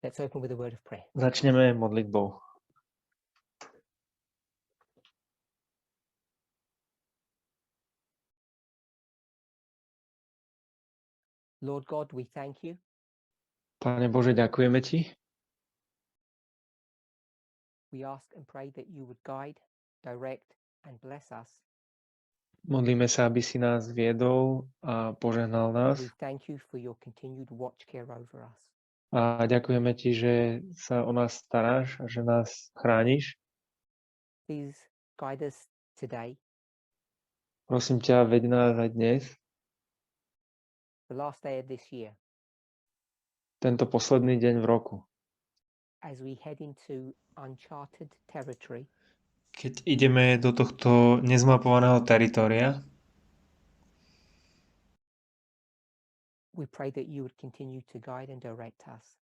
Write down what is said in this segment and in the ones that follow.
Let's open with a word of prayer. Začneme modlitbou. Lord God, we thank you. Pane Bože, ďakujeme Ti. We ask and pray that you would guide, direct, and bless us. Modlíme sa, aby si nás viedol a požehnal nás. We thank you for your continued watch care over us. A ďakujeme Ti, že sa o nás staráš a že nás chrániš. Please guide us today, Prosím ťa, veď nás aj dnes, the last day of this year, tento posledný deň v roku. as we head into uncharted territory. Keď ideme do tohto nezmapovaného teritória, We pray that you would continue to guide and direct us.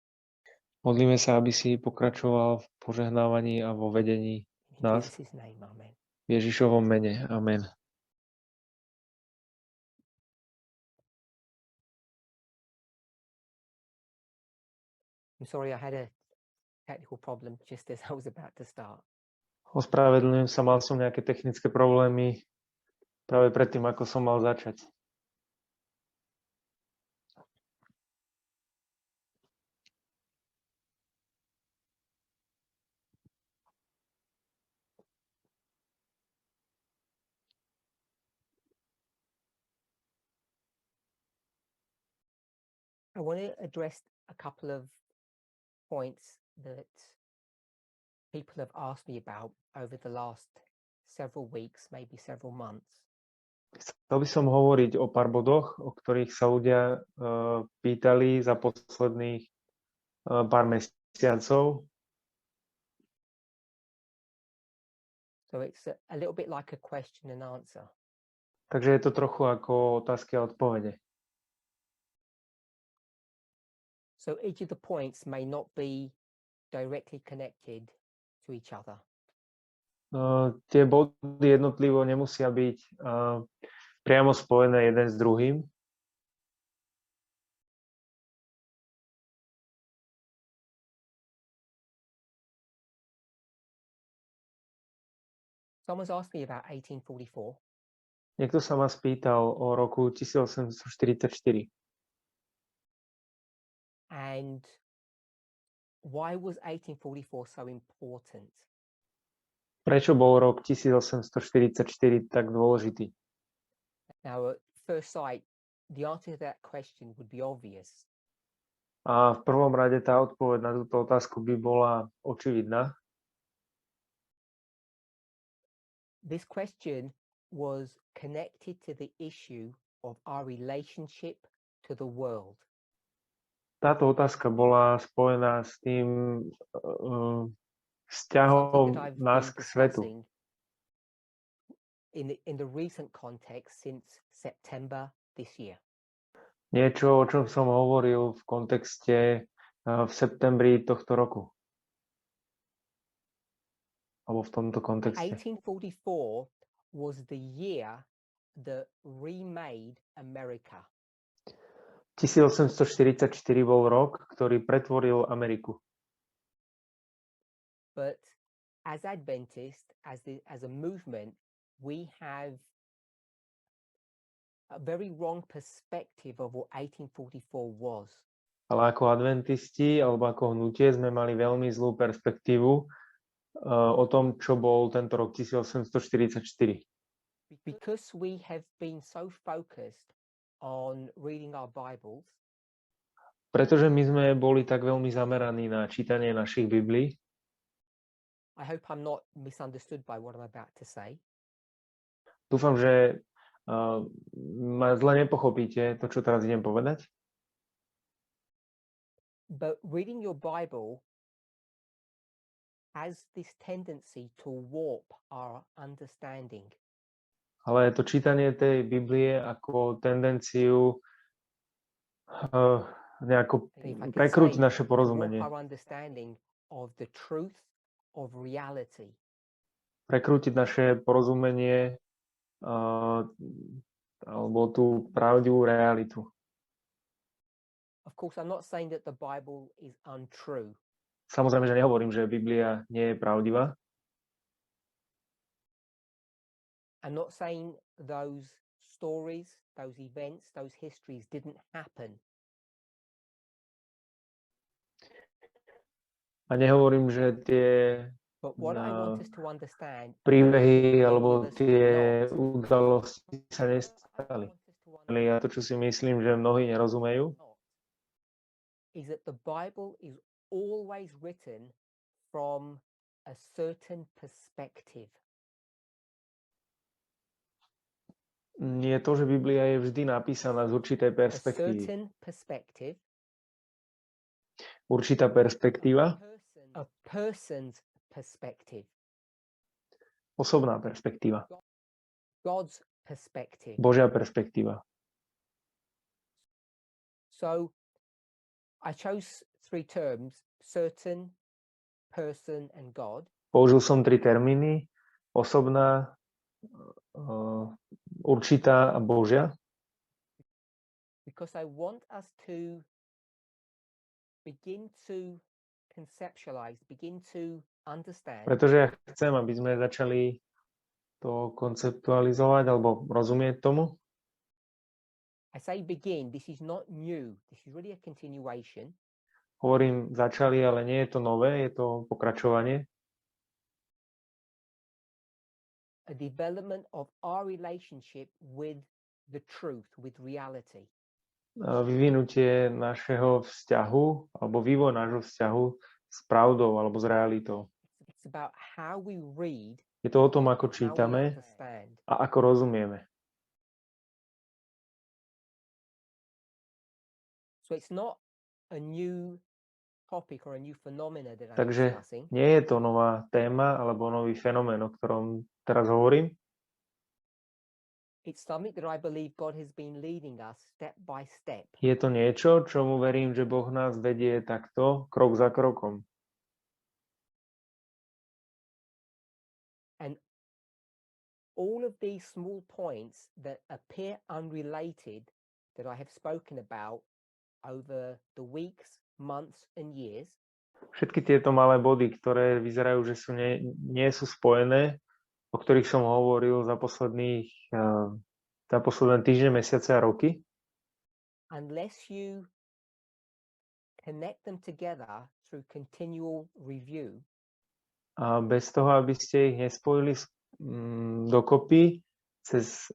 modlíme sa, aby si pokračoval v požehnávaní a vo vedení In nás. Jesus' name, amen. V Ježišovom mene. Amen. I'm sorry I had a technical problem just as I was about to start. Ospravedlňujem sa, mal som nejaké technické problémy práve predtým, ako som mal začať. I want to address a couple of points that people have asked me about over the last several weeks, maybe several months. Chcel by som hovoriť o pár bodoch, o ktorých sa ľudia pýtali za posledných pár mesiacov. So it's a little bit like a question and answer. Takže je to trochu ako otázky a odpovede. So each of the points may not be directly connected to each other. Tie body jednotlivo nemusia byť priamo spojené jeden s druhým. Someone's asked me about 1844. Niekto sa ma spýtal o roku 1844. And why was 1844 so important? Prečo bol rok 1844 tak dôležitý? Now, at first sight, the answer to that question would be obvious. A v prvom rade tá odpoveď na túto otázku by bola očividná. This question was connected to the issue of our relationship to the world. Táto otázka bola spojená s tým vzťahom nás k svetu. In the recent context since September this year. Niečo, o čom som hovoril v kontexte v septembri tohto roku. Alebo v tomto kontexte. 1844 was the year that remade America. 1844 bol rok, ktorý pretvoril Ameriku. But as Adventists, as a movement, we have a very wrong perspective of what 1844 was. Ale ako adventisti alebo ako hnutie sme mali veľmi zlú perspektívu o tom, čo bol tento rok 1844. Because we have been so focused on reading our Bibles. Pretože my sme boli tak veľmi zameraní na čítanie našich Biblií. I hope I'm not misunderstood by what I'm about to say. Dúfam, že ma zle nepochopíte to, čo teraz idem povedať. But reading your Bible has this tendency to warp our understanding. Ale to čítanie tej Biblie ako tendenciu nejako prekrútiť naše porozumenie. Prekrútiť naše porozumenie alebo tú pravdivú realitu. Of course, I'm not saying that the Bible is untrue. Samozrejme, že nehovorím, že Biblia nie je pravdivá. I'm not saying those stories, those events, those histories didn't happen. A nehovorím, že tie But what I want us to understand, príbehy many alebo of us tie not, udalosti sa nestali. A to, čo si myslím, že mnohí nerozumejú, is that the Bible is always written from a certain perspective. je to, že Biblia je vždy napísaná z určitej A perspektívy. certain perspective, Určitá perspektíva, a person's perspective, osobná perspektíva, God's perspective. Božia perspektíva. So I chose three terms: certain, person, and God. Použil som 3 termíny: osobná, určitá a Božia, Because I want us to begin to conceptualize, begin to understand pretože ja chcem, aby sme začali to konceptualizovať alebo rozumieť tomu. I say begin, this is not new, this is really a continuation. Hovorím začali, ale nie je to nové, je to pokračovanie. A development of our relationship with the truth, with reality. Vyvinutie našeho vzťahu alebo vývoj nášho vzťahu s pravdou alebo s realitou. It's about how we read, Je to o tom, ako how we čítame understand. a ako rozumieme. So it's not a new topic or a new phenomena that I'm Takže discussing. nie je to nová téma alebo nový fenomén, o ktorom teraz hovorím. It's something that I believe God has been leading us step by step. Je to niečo, čomu verím, že Boh nás vedie takto, krok za krokom. And all of these small points that appear unrelated that I have spoken about over the weeks, months and years, Všetky tieto malé body, ktoré vyzerajú, že nie sú spojené, o ktorých som hovoril za posledné týždne, mesiace a roky, unless you connect them together through continual review, a bez toho, aby ste ich nespojili dokopy cez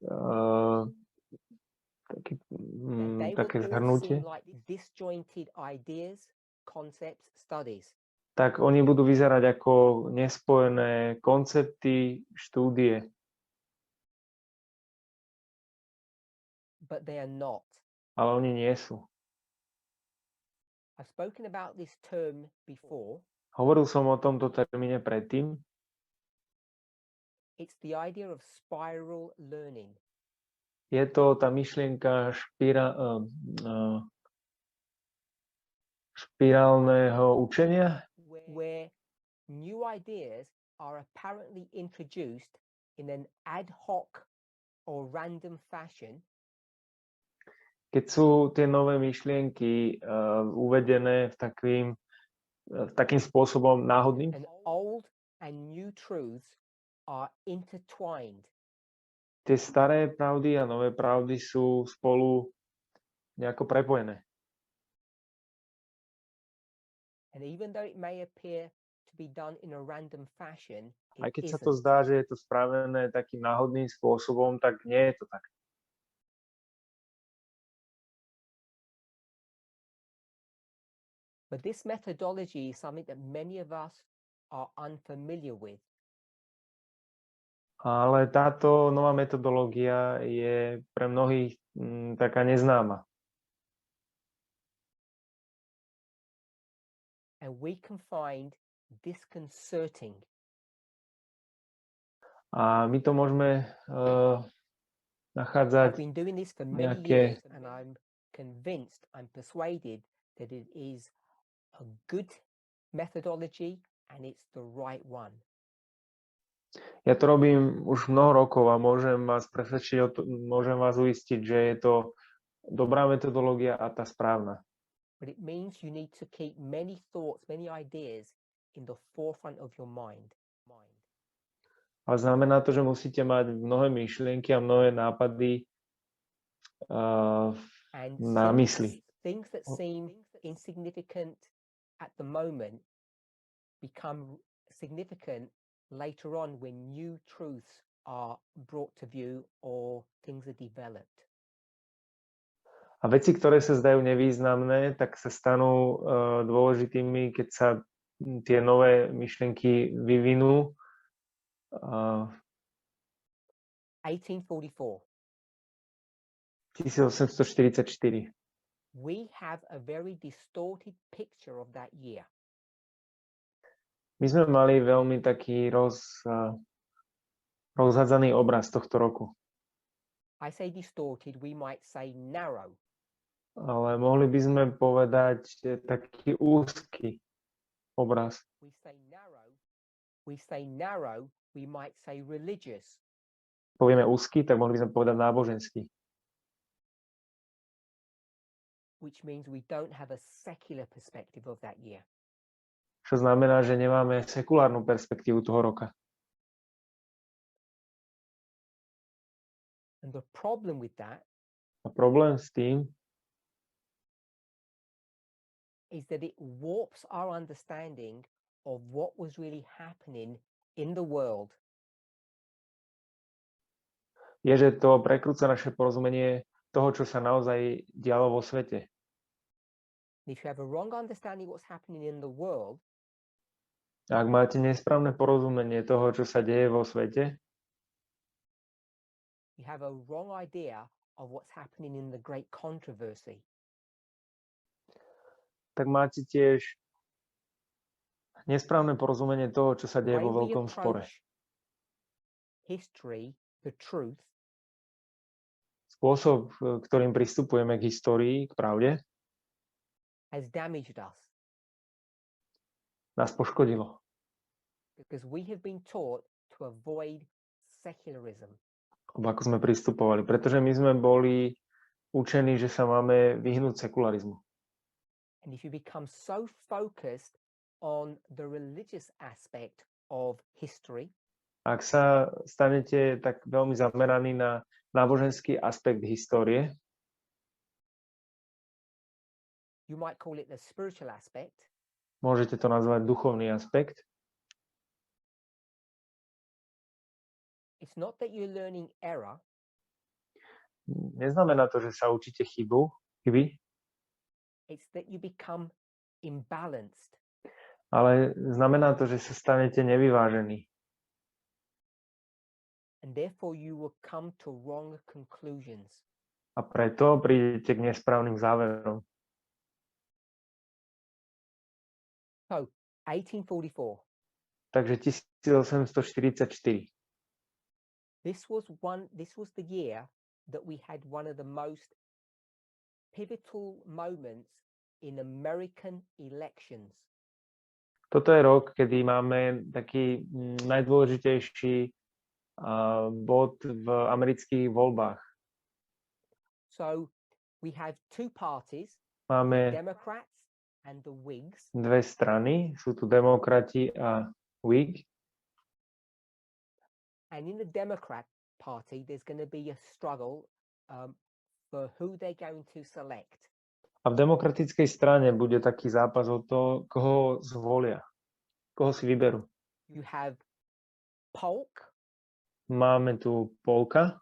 they také will all zhrnutie, seem like disjointed ideas, concepts, studies. tak oni budú vyzerať ako nespojené koncepty, štúdie, But they are not. ale oni nie sú. I've spoken about this term before. Hovoril som o tomto termíne predtým. It's the idea of spiral learning. Je to tá myšlienka špirálneho učenia, where new ideas are apparently introduced in an ad hoc or random fashion, keď sú tie nové myšlienky uvedené takým spôsobom náhodným, and old and new truths are intertwined. tie staré pravdy a nové pravdy sú spolu nejako prepojené. And even though it may appear to be done in a random fashion, Aj it keď sa isn't. to zdá, že je to spravené takým náhodným spôsobom, tak nie je to tak. But this methodology is something that many of us are unfamiliar with. Ale táto nová metodológia je pre mnohých taká neznáma. And we can find disconcerting. A my to môžeme nachádzať I've been doing this for many nejaké- years, and I'm convinced, I'm persuaded that it is a good methodology and it's the right one. Ja to robím už mnoho rokov a môžem vás presvedčiť, môžem vás uistiť, že je to dobrá metodológia a tá správna. but it means you need to keep many thoughts, many ideas in the forefront of your mind. Ale znamená to, že musíte mať mnohé myšlienky a mnohé nápady And na mysli. things that seem insignificant at the moment become significant later on when new truths are brought to view or things are developed. A veci, ktoré sa zdajú nevýznamné, tak sa stanú dôležitými, keď sa tie nové myšlienky vyvinú. 1844. 1844. We have a very distorted picture of that year. My sme mali veľmi taký rozhádzaný obraz tohto roku. I say distorted, we might say narrow. Ale mohli by sme povedať taký úzky obraz. We say narrow, we might say religious. Povieme úzky, tak mohli by sme povedať náboženský. Which means we don't have a secular perspective of that year. Čo znamená, že nemáme sekulárnu perspektívu toho roka. And the problem with that A problém s tým is that it warps our understanding of what was really happening in the world. je, že to prekrúca naše porozumenie toho, čo sa naozaj dialo vo svete. If you have a wrong understanding of what's happening in the world, Ak máte nesprávne porozumenie toho, čo sa deje vo svete, you have a wrong idea of what's happening in the great controversy. tak máte tiež nesprávne porozumenie toho, čo sa deje vo veľkom spore. History, the truth, Spôsob, ktorým pristupujeme k histórii, k pravde, has damaged us nás poškodilo. because we have been taught to avoid secularism. Ako sme pristupovali. Pretože my sme boli učení, že sa máme vyhnúť sekularizmu. And if you become so focused on the religious aspect of history, Ak sa stanete tak veľmi zameraní na náboženský aspekt histórie, you might call it the spiritual aspect, môžete to nazvať duchovný aspekt. it's not that you're learning error, Neznamená to, že sa učíte chyby, it's that you become imbalanced. ale znamená to, že sa stanete nevyvážení. And therefore you will come to wrong conclusions. A preto prídete k nesprávnym záverom. So, 1844. Takže 1844. This was the year that we had one of the most pivotal moments in American elections. Toto je rok, kedy máme taký najdôležitejší bod v amerických voľbách. So we have two parties, Máme Democrats and the Whigs. dve strany, sú tu demokrati a Whig. And in the Democrat Party, there's going to be a struggle for who they're going to select. A v demokratickej strane bude taký zápas o to, koho zvolia, koho si vyberú. You have Polk Máme tu Polka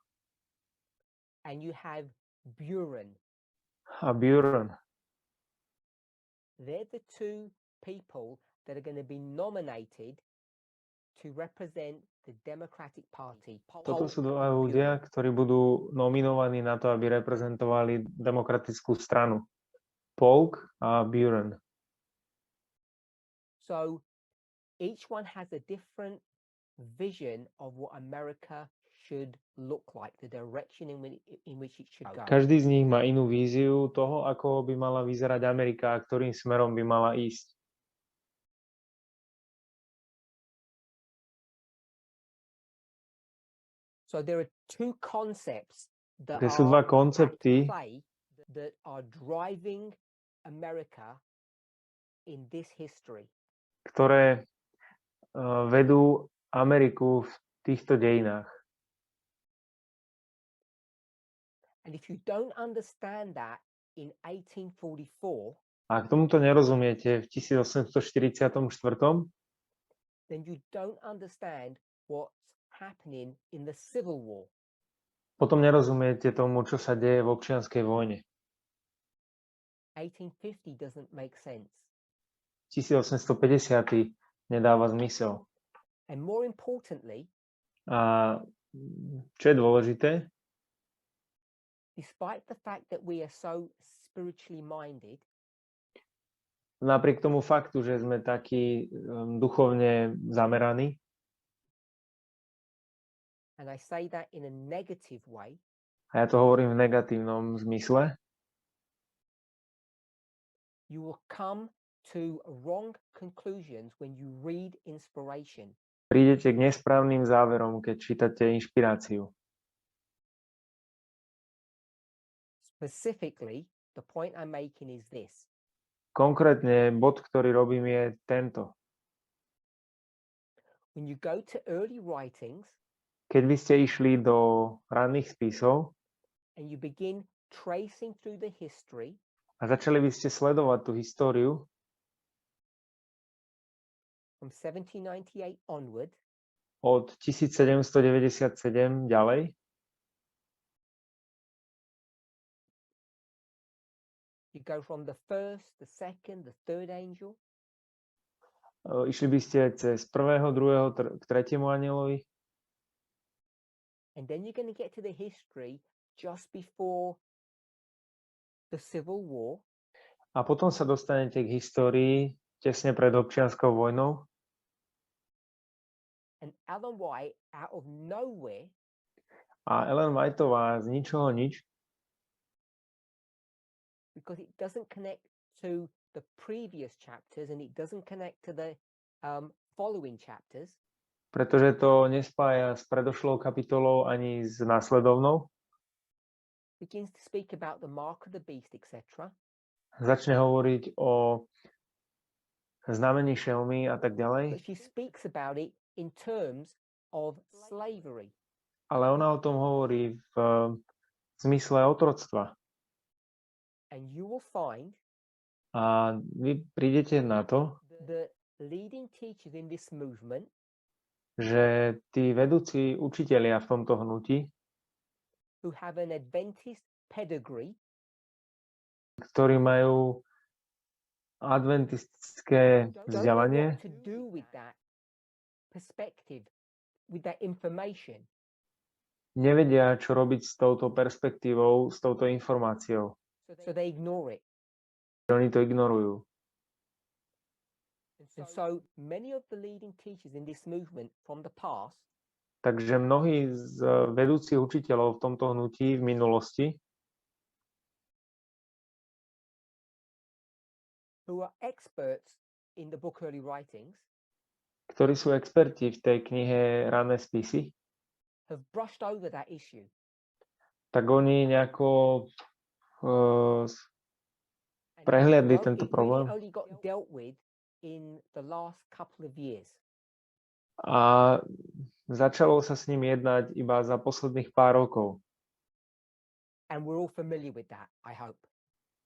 and you have Buren. a Buren. They're the two people that are going to be nominated to represent the Democratic Party. Toto sú dva ľudia, ktorí budú nominovaní na to, aby reprezentovali demokratickú stranu. Polk a Buren. So each one has a different vision of what America should look like, the direction in which it should go. Každý z nich má inú víziu toho, ako by mala vyzerať Amerika a ktorým smerom by mala ísť. So there are two concepts that Sú dva koncepty, that are driving America in this history. ktoré vedú Ameriku v týchto dejinách. And if you don't understand that in 1844, A ak tomuto nerozumiete v 1844, then you don't understand what's happening in the Civil War. potom nerozumiete tomu, čo sa deje v občianskej vojne. 1850 doesn't make sense. 1850 nedáva zmysel. And more importantly, A čo je dôležité, despite the fact that we are so spiritually minded, napriek tomu faktu, že sme takí duchovne zameraní, and I say that in a negative way, a ja to hovorím v negatívnom zmysle, you will come to wrong conclusions when you read inspiration. prídete k nesprávnym záverom, keď čítate inšpiráciu. Specifically, the point I'm making is this. Konkrétne bod, ktorý robím, je tento. When you go to early writings Keď by ste išli do ranných spisov and you begin tracing through the history, a začali by ste sledovať tú históriu from 1798 onward, od 1797 ďalej, you go from the first, the second, the third angel, išli by ste cez prvého, druhého, k tretiemu anjelovi and then you're going to get to the history just before the Civil War, a potom sa dostanete k histórii tesne pred občianskou vojnou and Ellen White, out of nowhere, a Ellen Whiteová z ničoho nič, because it doesn't connect to the previous chapters and it doesn't connect to the following chapters, pretože to nespája s predošlou kapitolou ani s následovnou, begins to speak about the mark of the beast, etc. začne hovoriť o znamení šelmy a tak But ďalej, she speaks about it in terms of slavery. ale ona o tom hovorí v zmysle otroctva. And you will find A vy prídete na to, the leading teachers in this movement že tí vedúci učitelia v tomto hnutí, who have an Adventist pedigree, ktorí majú adventistické don't know vzdelanie, what to do with that perspective, with that information. nevedia, čo robiť s touto perspektívou, s touto informáciou. So they ignore it. Oni to ignorujú. And so many of the leading teachers in this movement from the past Takže mnohí z vedúcich učiteľov v tomto hnutí v minulosti, who are experts in the book Early Writings, ktorí sú experti v tej knihe Ranné spisy, have brushed over that issue. tak oni nejako And prehliadli it tento really problém only got dealt with in the last couple of years. a začalo sa s ním jednať iba za posledných pár rokov. And we're all familiar with that, I hope.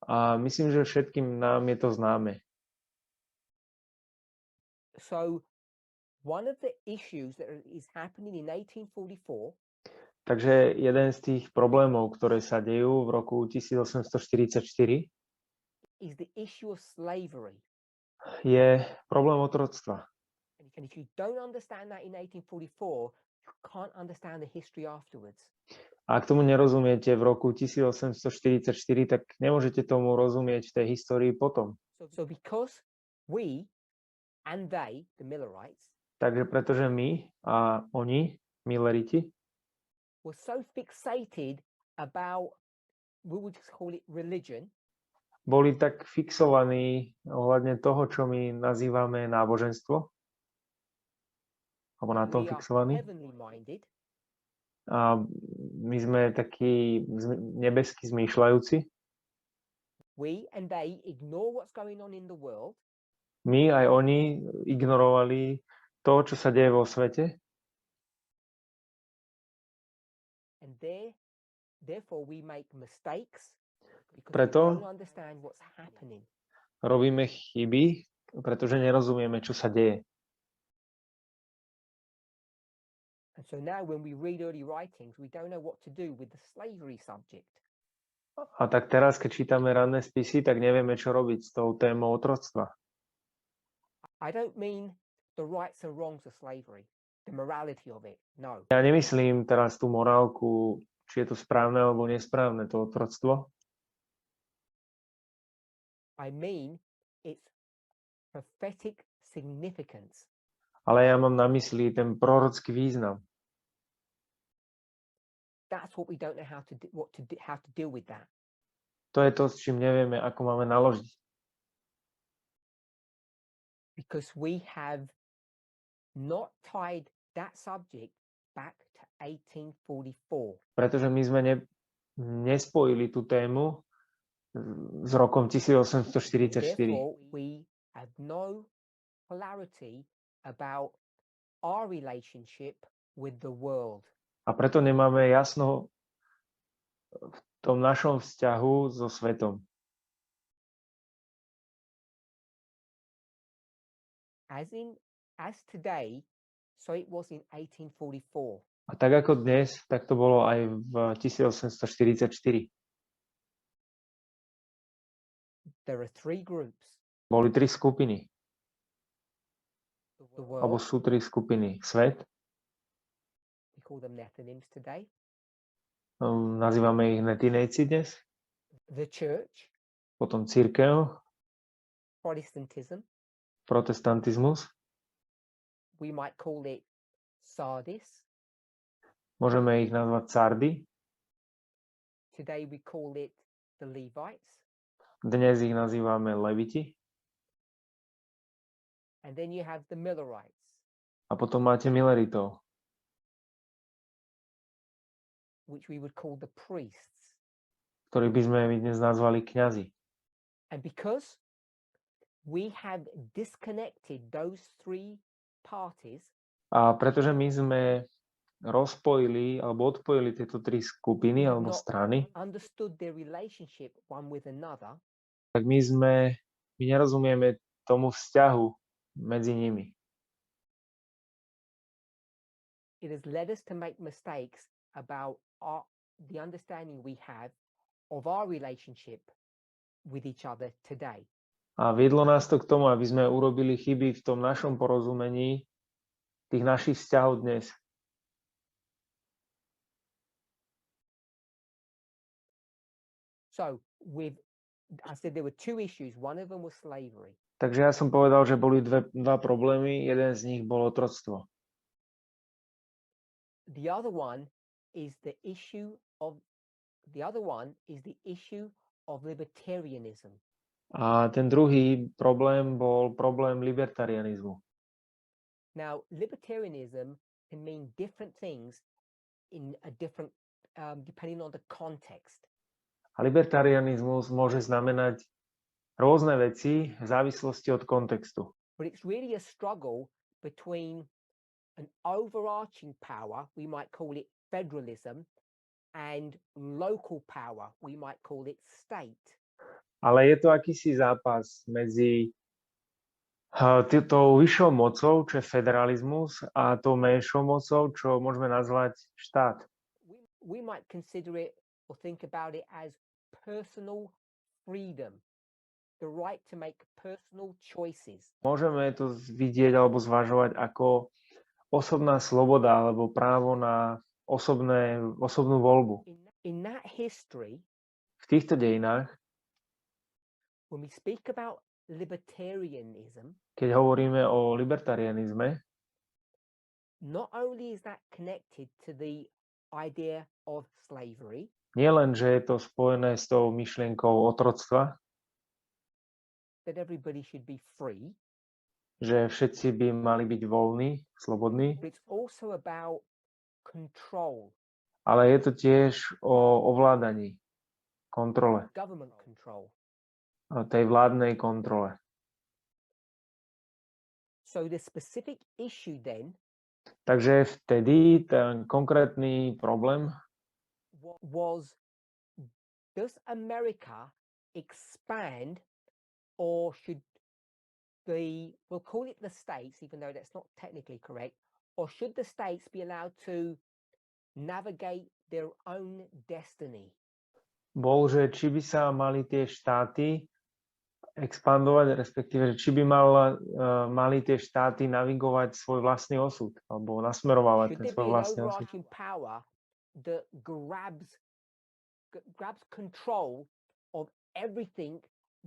A myslím, že všetkým nám je to známe. So one of the issues that is happening in 1844 Takže jeden z tých problémov, ktoré sa dejú v roku 1844, is the issue of slavery. je problém otroctva. And if you don't understand that in 1844, you can't understand the history afterwards. A ak tomu nerozumiete v roku 1844, tak nemôžete tomu rozumieť v tej histórii potom. So because we and they, the Millerites, Takže pretože my a oni, Milleriti, were so fixated about, we would just call it religion, boli tak fixovaní ohľadne toho, čo my nazývame náboženstvo, alebo na tom we are fixovaní. heavenly minded, A my sme takí nebeskí zmýšľajúci, We and they ignore what's going on in the world, My aj oni ignorovali to, čo sa deje vo svete, and therefore we make mistakes because we Preto- don't understand what's happening. robíme chyby, pretože nerozumieme, čo sa deje. And so now when we read early writings, we don't know what to do with the slavery subject. A tak teraz, keď čítame ranné spisy, tak nevieme, čo robiť s tou témou otroctva. I don't mean the rights and wrongs of slavery, the morality of it. No. Ja nemyslím teraz tú morálku, či je to správne alebo nesprávne, to otroctvo. I mean its prophetic significance. Ale ja mám na mysli ten prorocký význam. That's what we don't know how to deal with that. To je to, s čím nevieme, ako máme naložiť. Because we have not tied that subject back to 1844. Pretože my sme nespojili tú tému s rokom 1844. Therefore, we have no clarity about our relationship with the world. A preto nemáme jasno v tom našom vzťahu so svetom. As today, so it was in 1844. A tak ako dnes, tak to bolo aj v 1844. There are three groups. Boli tri skupiny, The alebo world, sú tri skupiny. Svet, we call them Nephilims today. nazývame ich netinejci dnes, The church, potom cirkev, Protestantism, protestantizmus, we might call it Sardis. môžeme ich nazvať sardy, Today we call it the Levites. dnes ich nazývame leviti, And then you have the Millerites. a potom máte Milleritov, Which we would call the priests. ktorých by sme my dnes nazvali kňazi. And because we have disconnected those three parties, A pretože my sme rozpojili alebo odpojili tieto tri skupiny We have alebo not strany, understood their relationship one with another, tak my nerozumieme tomu vzťahu medzi nimi. it has led us to make mistakes about the understanding we have of our relationship with each other today. A viedlo nás to k tomu, aby sme urobili chyby v tom našom porozumení tých našich vzťahov dnes. So I said there were two issues. One of them was slavery. Takže ja som povedal, že boli dva problémy. Jeden z nich bolo otroctvo. The other one is the issue of libertarianism. A ten druhý problém bol problém libertarianizmu. Now, libertarianism can mean different things in a different depending on the context. A libertarianizmus môže znamenať rôzne veci v závislosti od kontextu. But it's really a struggle between an overarching power, we might call it federalism, and local power, we might call it state. Ale je to akýsi zápas medzi tou vyššou mocou, čo je federalizmus, a tou menšou mocou, čo môžeme nazvať štát. We might consider it or think about it as personal freedom, the right to make personal choices. Môžeme to vidieť alebo zvažovať ako osobná sloboda alebo právo na osobnú voľbu. In that history, V týchto dejinách, when we speak about libertarianism, keď hovoríme o libertarianizme, not only is that connected to the idea of slavery, nie len, že je to spojené s tou myšlienkou otroctva, that everybody should be free, že všetci by mali byť voľní, slobodní, but it's also about control, ale je to tiež o ovládaní, kontrole. government control. tej vládnej kontrole. So the specific issue then Takže vtedy ten konkrétny problém was, does America expand, or should we'll call it the states, even though that's not technically correct, or should the states be allowed to navigate their own destiny? bol, že či by sa mali tie štáty expandovať, respektíve, že či by mali tie štáty navigovať svoj vlastný osud, alebo nasmerovať Should ten there svoj be an vlastný osud. overarching power that grabs control of everything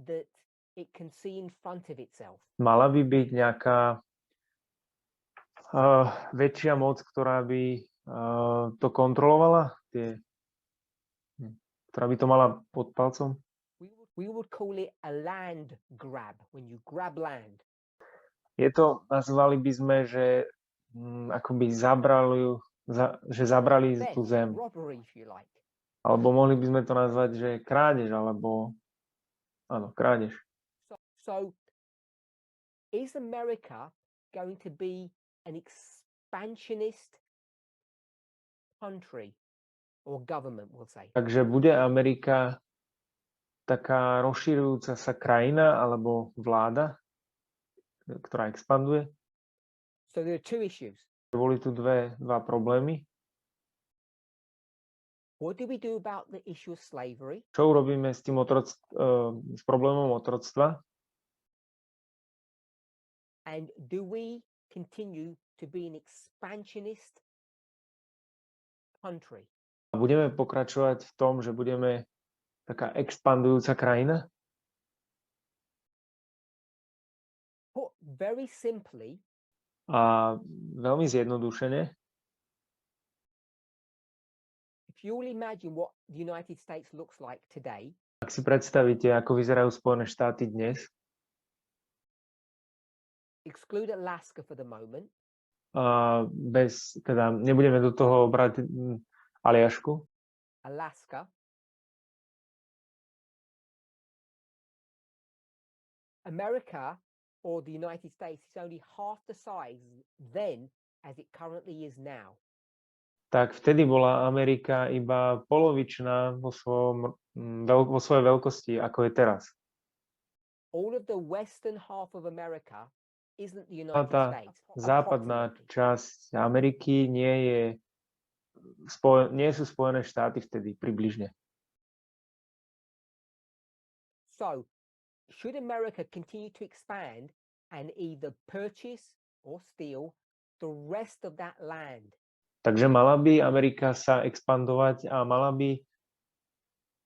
that it can see in front of itself? Mala by byť nejaká väčšia moc, ktorá by to kontrolovala, ktorá by to mala pod palcom? We would call it a land grab, when you grab land. Nazvali by sme, že akoby zabrali tú zem. Robbery, if you like. Alebo mohli by sme to nazvať, že krádež, alebo áno, krádež. So is America going to be an expansionist country or government, we'll say? Takže bude Amerika taká rozširujúca sa krajina alebo vláda, ktorá expanduje? So there are two issues. Boli tu dva problémy. What do we do about the issue of slavery? Čo urobíme s s problémom otroctva? And do we continue to be an expansionist country? Budeme pokračovať v tom, že budeme taká expandujúca krajina? Put very simply, A veľmi zjednodušene, if you will imagine what the United States looks like today, ak si predstavíte, ako vyzerajú Spojené štáty dnes, exclude Alaska for the moment, teda nebudeme do toho brať Aliašku, Alaska, America or the United States is only half the size then as it currently is now. tak vtedy bola Amerika iba polovičná vo svojej veľkosti, ako je teraz. All of the western half of America isn't the A United tá States. západná approximately. časť Ameriky nie sú Spojené štáty vtedy približne. So, should America continue to expand and either purchase or steal the rest of that land? Takže mala by Amerika sa expandovať a mala by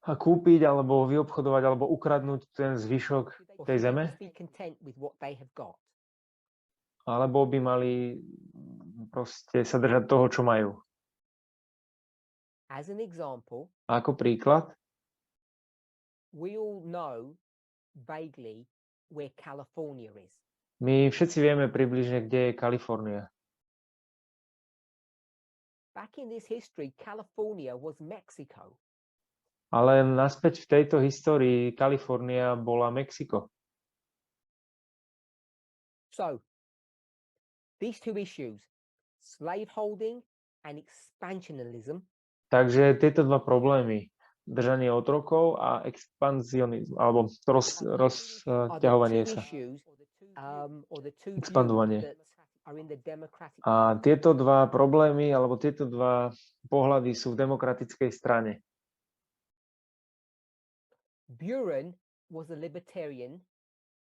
kúpiť alebo vyobchodovať alebo ukradnúť ten zvyšok Or tej should they zeme? just be content with what they have got? Alebo by mali proste sa držať toho, čo majú. As an example, A ako príklad, we all know vaguely where California is. my všetci vieme približne, kde je Kalifornia. Back in this history, California was Mexico. Ale naspäť v tejto histórii Kalifornia bola Mexiko. So, these two issues, slaveholding and expansionism, Takže tieto dva problémy, držanie otrokov a expanzionizm, alebo are rozťahovanie the two sa. issues, or the two views Expandovanie. that are in the democratic. A tieto dva problémy, alebo tieto dva pohľady sú v demokratickej strane. Buren was a libertarian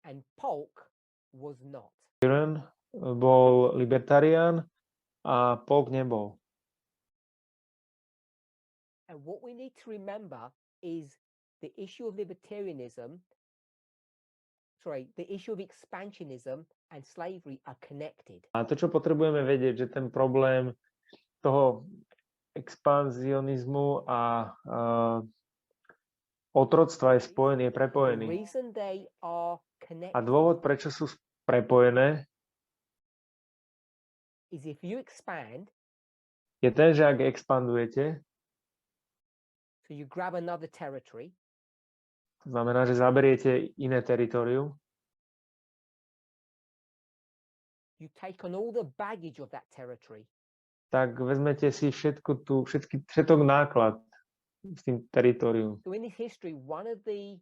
and Polk was not. Buren bol libertarián a Polk nebol. And what we need to remember is the issue of the issue of expansionism and slavery are connected. A to, čo potrebujeme vedieť, že ten problém toho expanzionizmu a otroctva je spojený, je The prepojený. reason they are A connected dôvod, prečo sú prepojené, is if you expand, je ten, že ak expandujete so you grab another territory, To znamená, že zaberiete iné teritorium, you take on all the baggage of that territory. tak vezmete si všetok náklad s tým teritorium. So in this history, one of the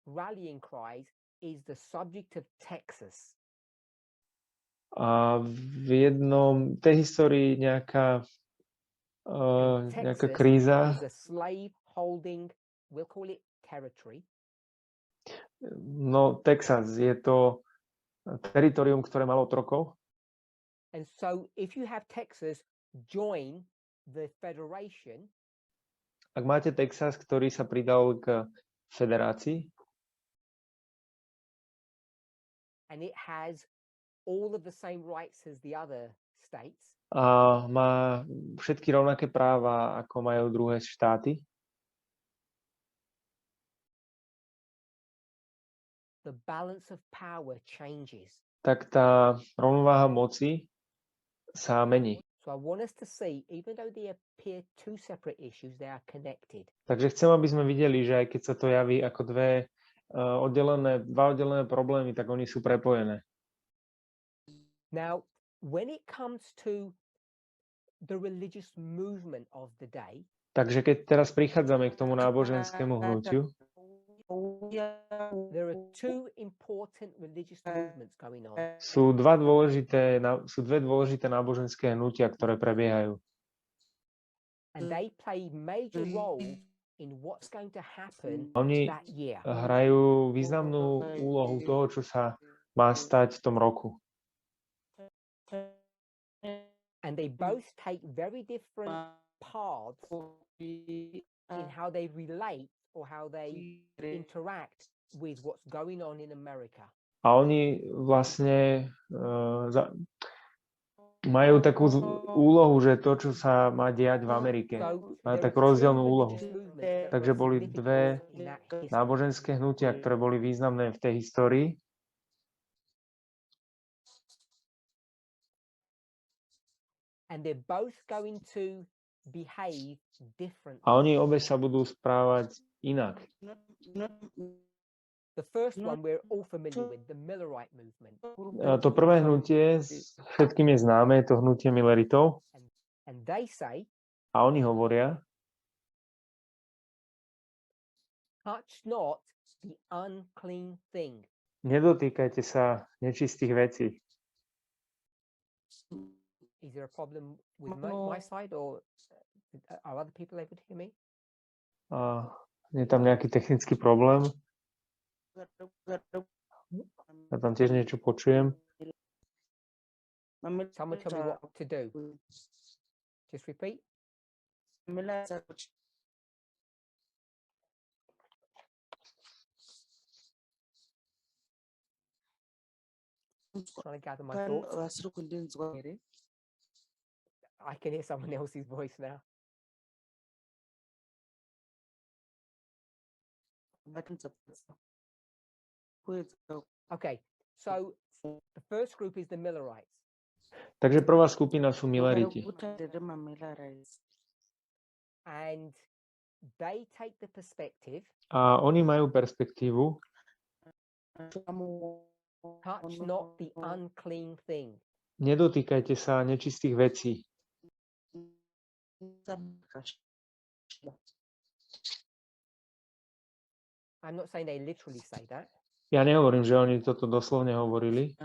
rallying cries is the subject of Texas. A v jednom tej histórii nejaká kríza. Is a slave holding, we'll call it territory. No, Texas je to teritorium, ktoré malo otrokov. And so if you have Texas join the federation, ak máte Texas, ktorý sa pridal k federácii, and it has all of the same rights as the other states, a má všetky rovnaké práva, ako majú druhé štáty, the balance of power changes. tak tá rovnováha moci sa mení. So I want us to see, even though they appear two separate issues, they are connected. Takže chcem, aby sme videli, že aj keď sa to javí ako dva oddelené problémy, tak oni sú prepojené. Now, when it comes to the religious movement of the day, Takže keď teraz prichádzame k tomu náboženskému hnutiu, there are two important religious movements going on. sú dve dôležité náboženské hnutia, ktoré prebiehajú. And they play major roles in what's going to happen Oni that year. hrajú významnú úlohu toho, čo sa má stať v tom roku. And they both take very different paths in how they relate or how they interact with what's going on in America. A oni vlastne majú takú úlohu, že to, čo sa má diať v Amerike, má takú rozdielnú úlohu. Takže boli dve náboženské hnutia, ktoré boli významné v tej histórii. And they're both going to behave differently. A oni obe sa budú správať inak. The first one we're all familiar with, the Millerite movement. To prvé hnutie, všetkým je známe, je to hnutie Milleritov. And they say, a oni hovoria, touch not the unclean thing. Nedotýkajte sa nečistých vecí. Is there a problem with my side, or are other people able to hear me? Je tam nejaký technický problém? Ja tam tiež niečo počujem. Someone tell me what to do. Just repeat. Trying to gather my thoughts. I can hear someone else's voice now. Okay, so the first group is the Millerites. Takže prvá skupina sú Milleriti. And they take the perspective, A oni majú perspektívu, touch not the unclean thing. nedotýkajte sa nečistých vecí. I'm not saying they literally say that. Ja nehovorím, že oni toto doslovne hovorili,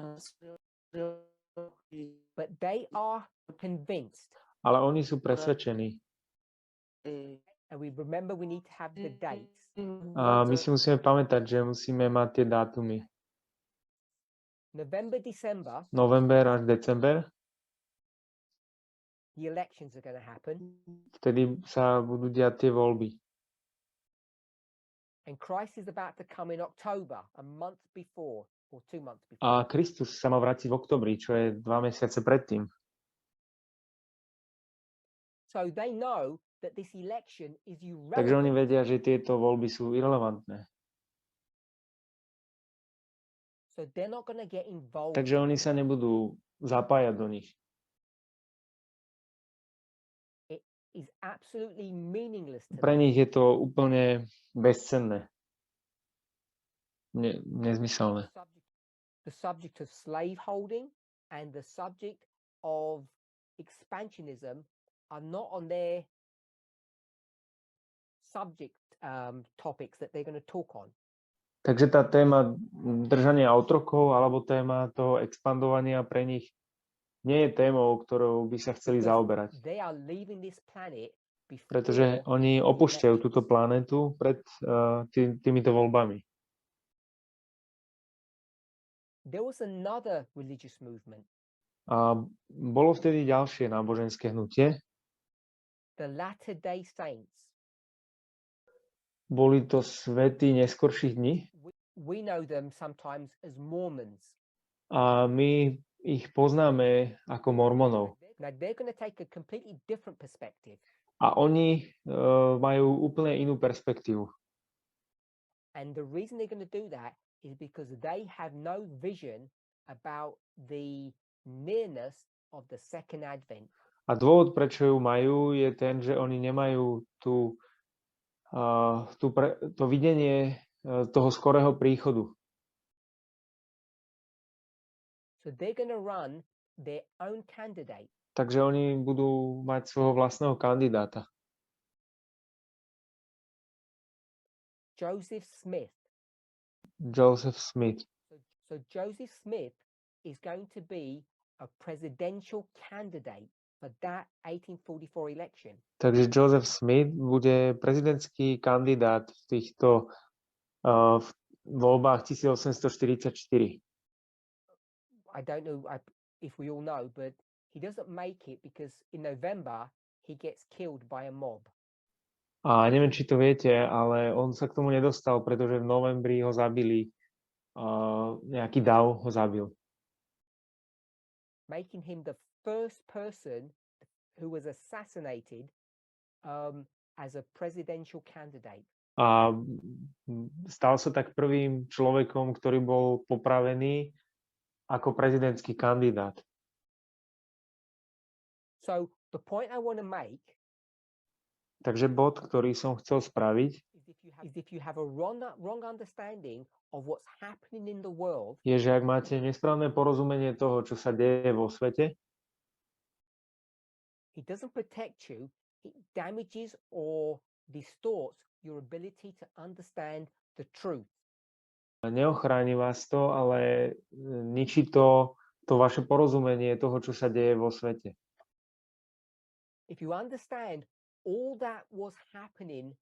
But they are convinced. ale oni sú presvedčení. And we remember we need to have the dates. A my si musíme pamätať, že musíme mať tie dátumy. November, December, November až december, the elections are going to happen. vtedy sa budú diať tie voľby. And Christ is about to come in October, a month before, or 2 months before. A Kristus sa má vrátiť v oktobri, čo je 2 mesiace predtým. So they know that this election is Takže oni irrelevant. vedia, že tieto voľby sú irelevantné. So they're not going to get involved. Takže oni sa nebudú zapájať do nich. It is absolutely meaningless to Pre them. nich je to úplne bezcenné. nezmyselné. The subject of slave holding and the subject of expansionism are not on their subject topics that they're going to talk on. Takže tá téma držania otrokov alebo téma toho expandovania pre nich nie je témou, ktorou by sa chceli zaoberať. They are leaving this planet Pretože oni opúšťajú túto planetu pred týmito voľbami. There was another religious movement, A bolo vtedy ďalšie náboženské hnutie. the Latter-day Saints. Boli to svätí neskorších dní We know them sometimes as Mormons. a my ich poznáme ako mormonov. Now they're going to take a completely different perspective. A oni majú úplne inú perspektívu. And the reason they're going to do that is because they have no vision about the nearness of the second advent. A dôvod, prečo ju majú, je ten, že oni nemajú to videnie toho skorého príchodu. So they're going to run their own candidate. Takže oni budú mať svojho vlastného kandidáta. Joseph Smith. Joseph Smith. So Joseph Smith is going to be a presidential candidate for that 1844 election. Takže Joseph Smith bude prezidentský kandidát v týchto voľbách 1844. I don't know if we all know, but he doesn't make it because in November he gets killed by a mob. A neviem, či to viete, ale on sa k tomu nedostal, pretože v novembri ho zabili, nejaký dav ho zabil. Making him the first person who was assassinated as a presidential candidate. A stal sa tak prvým človekom, ktorý bol popravený ako prezidentský kandidát. So the point I want to make Takže bod, ktorý som chcel spraviť, is if you have a wrong understanding of what's happening in the world, je, že ak máte nesprávne porozumenie toho, čo sa deje vo svete, it doesn't protect you, it damages or distorts your ability to understand the truth. neochráni vás to, ale ničí to vaše porozumenie toho, čo sa deje vo svete. If you understand all that was happening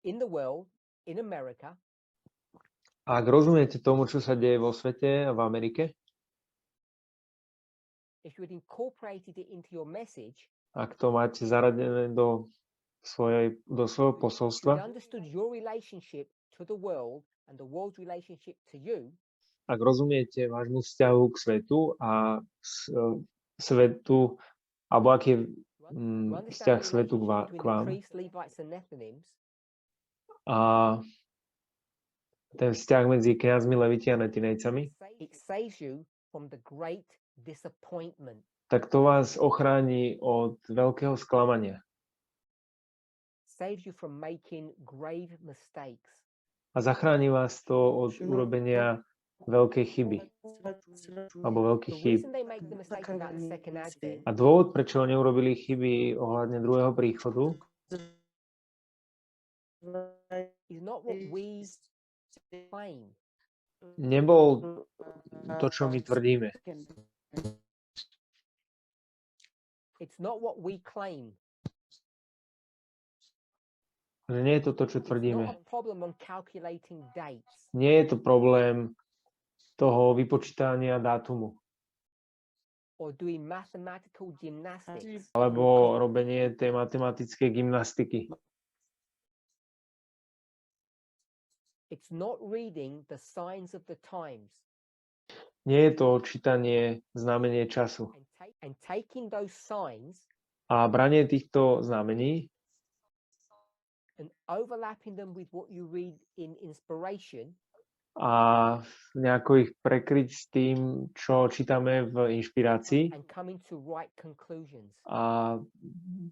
in the world, in America, Ak rozumiete tomu, čo sa deje vo svete a v Amerike, if you had incorporated it into your message, ak to máte zaradené do svojho you posolstva, understood your relationship to the world and the world's relationship to you, ak rozumiete vášmu vzťahu k svetu a svetu, alebo aký je you understand vzťah the svetu relationship k between the vám priests, Levites, and Nephilims, a ten vzťah medzi kňazmi, leviti a netinejcami, it saves you from the great disappointment. tak to vás ochráni od veľkého sklamania Saves you from making grave mistakes. a zachráni vás to od urobenia veľkej chyby alebo veľkých The chýb. reason they make the mistake about the second advent A dôvod, prečo neurobili chyby ohľadne druhého príchodu, is not what we claim. nebol to, čo my tvrdíme. It's not what we claim. Že nie je to to, čo It's tvrdíme. not a problem on calculating dates. Nie je to problém toho vypočítania dátumu Or doing mathematical gymnastics. alebo robenie tej matematickej gymnastiky. It's not reading the signs of the times Nie je to čítanie znamenie času. and taking those signs A branie týchto znamení and overlapping them with what you read in inspiration a nejako ich prekryť s tým, čo čítame v inšpirácii and coming to right conclusions. a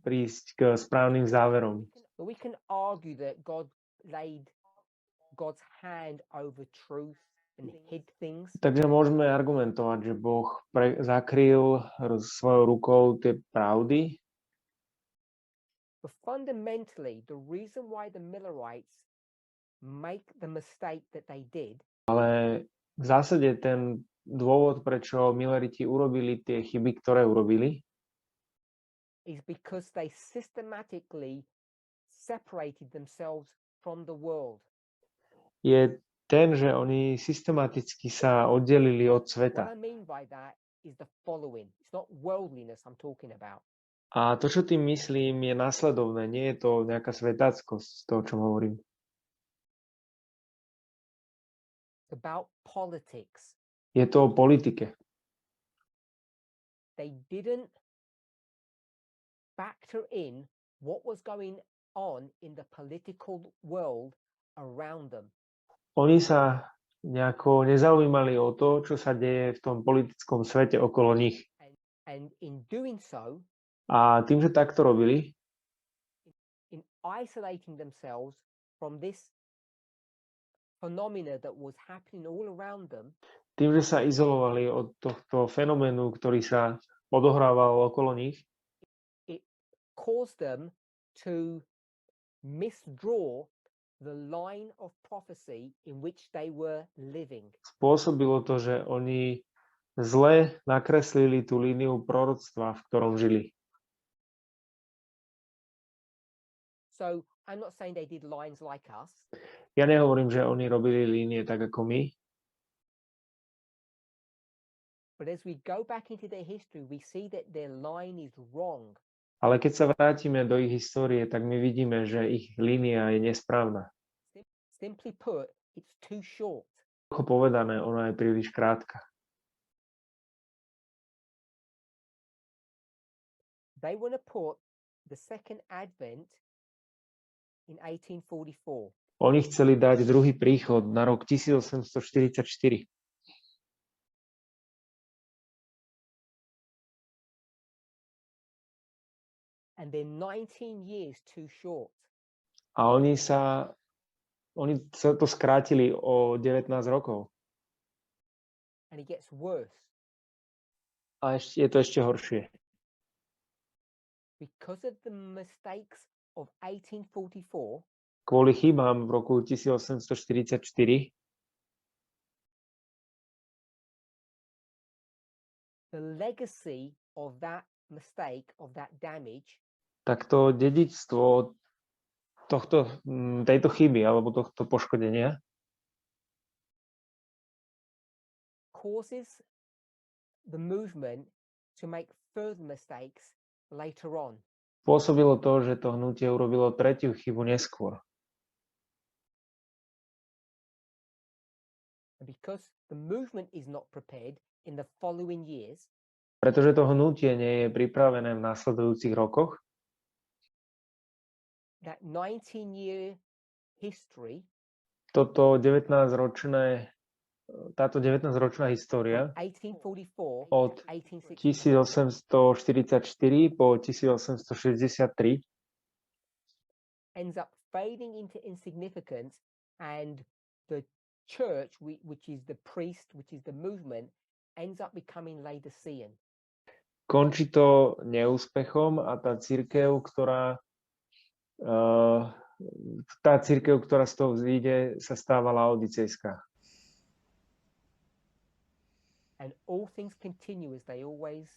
prísť k správnym záverom. We can argue that God laid God's hand over truth and hid things. Takže môžeme argumentovať, že Boh zakryl svojou rukou tie pravdy, But fundamentally, the reason why the Millerites make the mistake that they did ale v zásade ten dôvod, prečo Milleriti urobili tie chyby, ktoré urobili, is because they systematically separated themselves from the world. je ten, že oni systematicky sa oddelili od What sveta. I mean by that is the following. It's not worldliness I'm talking about. A to, čo tým myslím, je následovné. Nie je to nejaká svetáckosť z toho, čo hovorím. It's about politics. Je to o politike. They didn't factor in what was going on in the political world around them. Oni sa nejako nezaujímali o to, čo sa deje v tom politickom svete okolo nich. And in doing so, A tým, že takto robili, in isolating themselves from this phenomena that was happening all around them, tým, že sa izolovali od tohto fenoménu, ktorý sa odohrával okolo nich, it caused them to misdraw the line of prophecy in which they were living. spôsobilo to, že oni zle nakreslili tú líniu proroctva, v ktorom žili. So I'm not saying they did lines like us, Ja nehovorím, že oni robili línie tak ako my, but as we go back into their history, we see that their line is wrong. ale keď sa vrátime do ich histórie, tak my vidíme, že ich línia je nesprávna. Simply put, it's too short. Ako povedané, ona je príliš krátka. They want to put the second advent in 1844. Oni chceli dať druhý príchod na rok 1844. And they're 19 years too short. A oni sa to skrátili o 19 rokov. And it gets worse. A je to ešte horšie. Because of the mistakes of 1844, Kvôli chybám v roku 1844 the legacy of that mistake, of that damage, tak to dedičstvo tejto chyby alebo tohto poškodenia causes the movement to make further mistakes later on. spôsobilo to, že to hnutie urobilo tretiu chybu neskôr. And because the movement is not prepared in the following years, Pretože to hnutie nie je pripravené v následujúcich rokoch, that 19-year history táto 19-ročná história 1844 od 1844 po 1863 ends up fading into insignificance, and the church, which is the priest, which is the movement, ends up becoming Laodicean. končí to neúspechom a tá cirkev, ktorá z toho vzíde, sa stáva laodicejská. And all things continue as they always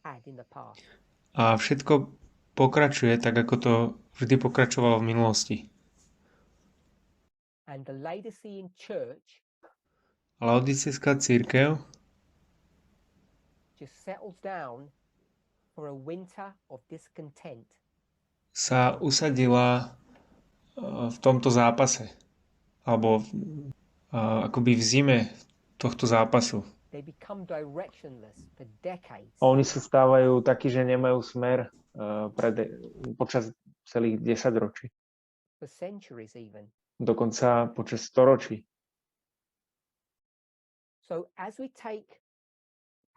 had in the past. A všetko pokračuje tak, ako to vždy pokračovalo v minulosti. And the Laodicean church Laodicejská cirkev just settles down for a winter of discontent. sa usadila v tomto zápase, alebo akoby v zime tohto zápasu. They become directionless for decades. A oni sa stávajú takí, že nemajú smer počas celých 10 ročí. For centuries even. Dokonca počas storočí. So as we take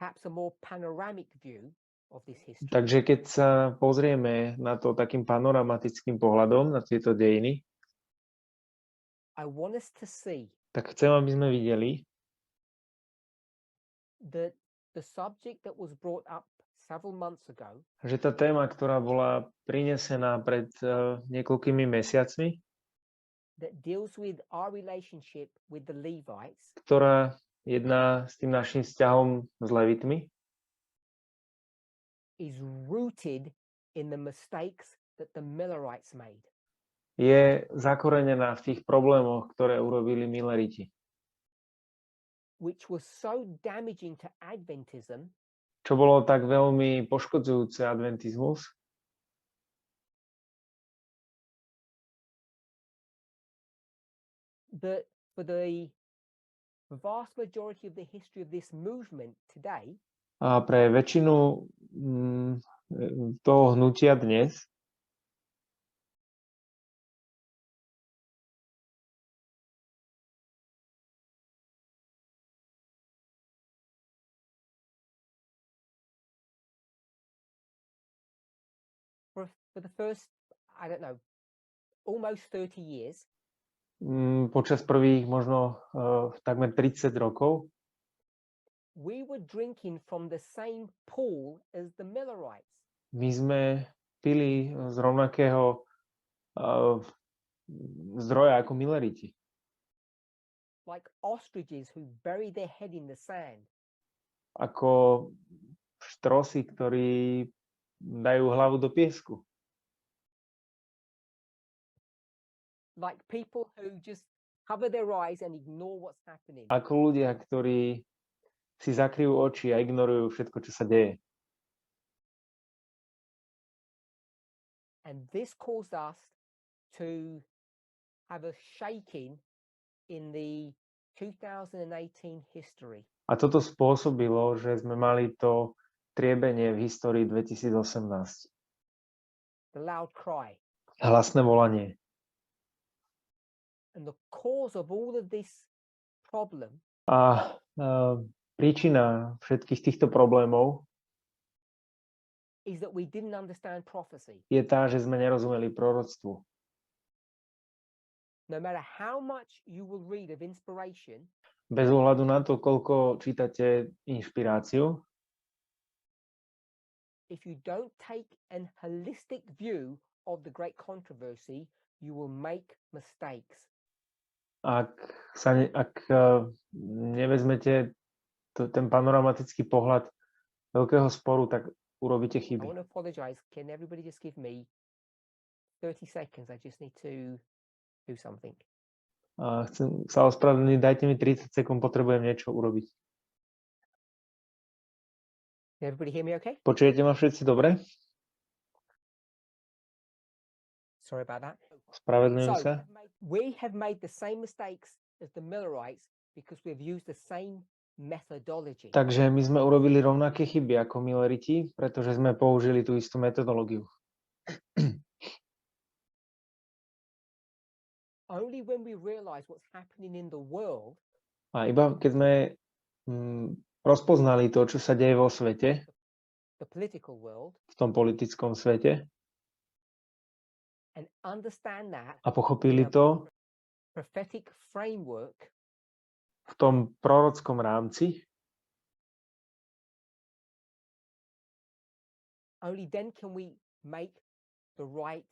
perhaps a more panoramic view of this history, Takže keď sa pozrieme na to takým panoramatickým pohľadom, na tieto dejiny, I want us to see tak chcem, aby sme videli, that the subject that was brought up several months ago že tá téma, ktorá bola prinesená pred niekoľkými mesiacmi, that deals with our relationship with the Levites ktorá jedná s tým našim vzťahom s Levitmi, is rooted in the mistakes that the Millerites made. je zakorenená v tých problémoch, ktoré urobili Milleriti, Which was so damaging to Adventism čo bolo tak veľmi poškodzujúce adventizmus, that for the vast majority of the history of this movement today, a pre väčšinu toho hnutia dnes for the first, I don't know, almost 30 years, počas prvých možno takmer 30 rokov we were drinking from the same pool as the Millerites. my sme pili z rovnakého zdroja ako Milleriti. Like ostriches who bury their head in the sand. Ako štrosy, ktorí dajú hlavu do piesku. Like people who just cover their eyes and ignore what's happening. Ako ľudia, ktorí si zakryjú oči a ignorujú všetko, čo sa deje. And this caused us to have a shaking in the 2018 history. A toto spôsobilo, že sme mali to triebenie v histórii 2018. The loud cry. Hlasné volanie. And the cause of all of this problem A príčina všetkých týchto problémov is that we didn't understand prophecy. je tá, že sme nerozumeli proroctvu. No matter how much you will read of inspiration, Bez ohľadu na to, koľko čítate inšpiráciu, if you don't take an holistic view of the great controversy, you will make mistakes. ak nevezmete ten panoramatický pohľad veľkého sporu, tak urobíte I chyby. want to apologize. Can everybody just give me 30 seconds? I just need to do something. A chcem sa ospravedlniť, dajte mi 30 sekúnd, potrebujem niečo urobiť. Can everybody hear me okay? Počujete ma všetci dobre? Sorry about that. Spravedlňujem So, sa. we have made the same mistakes as the Millerites because we've used the same methodology. Takže my sme urobili rovnaké chyby ako Milleriti, pretože sme použili tú istú metodológiu. Only when we realize what's happening in the world, A iba keď sme rozpoznali to, čo sa deje vo svete, the political world, v tom politickom svete, and understand that a pochopili to prophetic framework, v tom prorockom rámci, only then can we make the right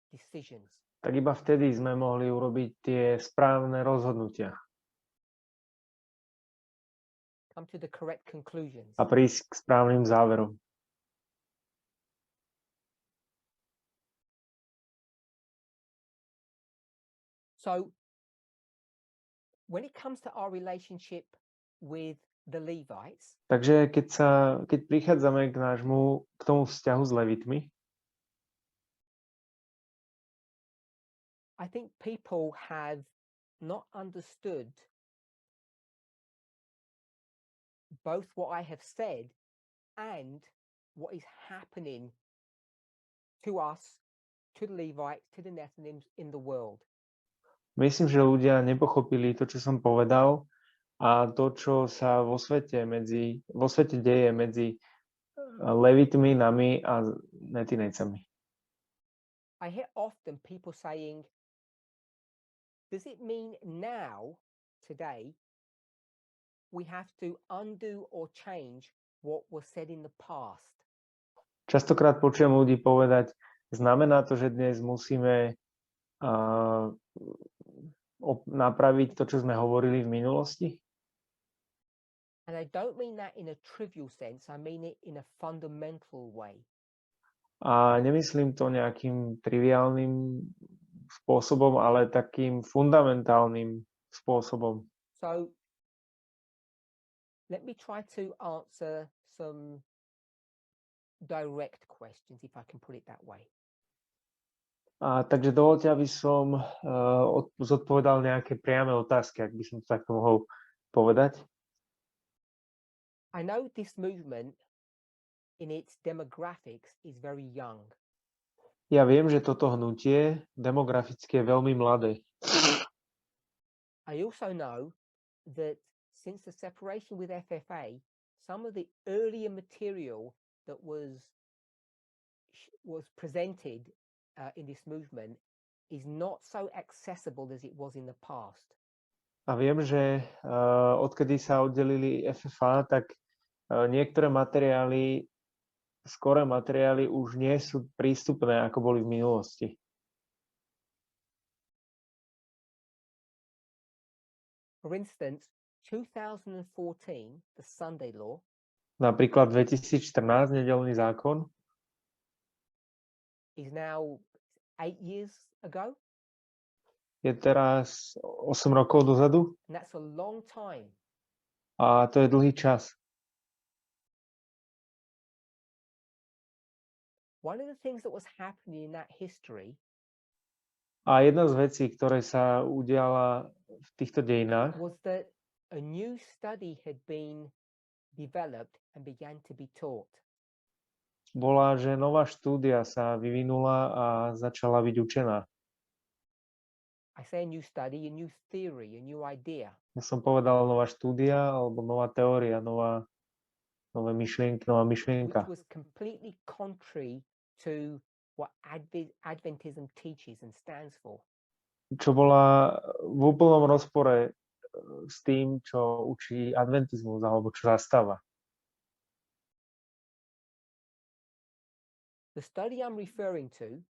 decisions. tak iba vtedy sme mohli urobiť tie správne rozhodnutia Come to the correct conclusions. a prísť k správnym záverom. So, when it comes to our relationship with the Levites, Takže keď prichádzame k tomu vzťahu s Levitmi, I think people have not understood both what I have said and what is happening to us, to the Levites, to the Nethinims in the world. myslím, že ľudia nepochopili to, čo som povedal a to, čo sa vo svete deje medzi Levitmi, nami a Netinejcami. I hear often people saying, does it mean now, today, we have to undo or change what was said in the past? Častokrát počujem ľudí povedať, znamená to, že dnes musíme napraviť to, čo sme hovorili v minulosti? And I don't mean that in a trivial sense, I mean it in a fundamental way. A nemyslím to nejakým triviálnym spôsobom, ale takým fundamentálnym spôsobom. So let me try to answer some direct questions, if I can put it that way. Takže dovolte, aby som zodpovedal nejaké priame otázky, ak by som to takto mohol povedať. I know this movement in its demographics is very young. Ja viem, že toto hnutie demograficky je veľmi mladé. I also know that since the separation with FFA, some of the earlier material that was presented in this movement is not so accessible as it was in the past. A viem, že odkedy sa oddelili FFA, tak niektoré materiály, skoré materiály už nie sú prístupné, ako boli v minulosti. For instance, 2014, the Sunday law, Napríklad 2014, nedeľný zákon, is now 8 years ago. je teraz 8 rokov dozadu And that's a long time. a to je dlhý čas. One of the things that was happening in that history A jedna z vecí, ktoré sa udiala v týchto dejinách, was that a new study had been developed and began to be taught. bola, že nová štúdia sa vyvinula a začala byť učená. I say a new study, a new theory, a new idea. Ja som povedal nová štúdia alebo nová teória, nová myšlienka, Which was completely contrary to what Adventism teaches and stands for. čo bola v úplnom rozpore s tým, čo učí adventizmus alebo čo zastáva. The study I'm referring to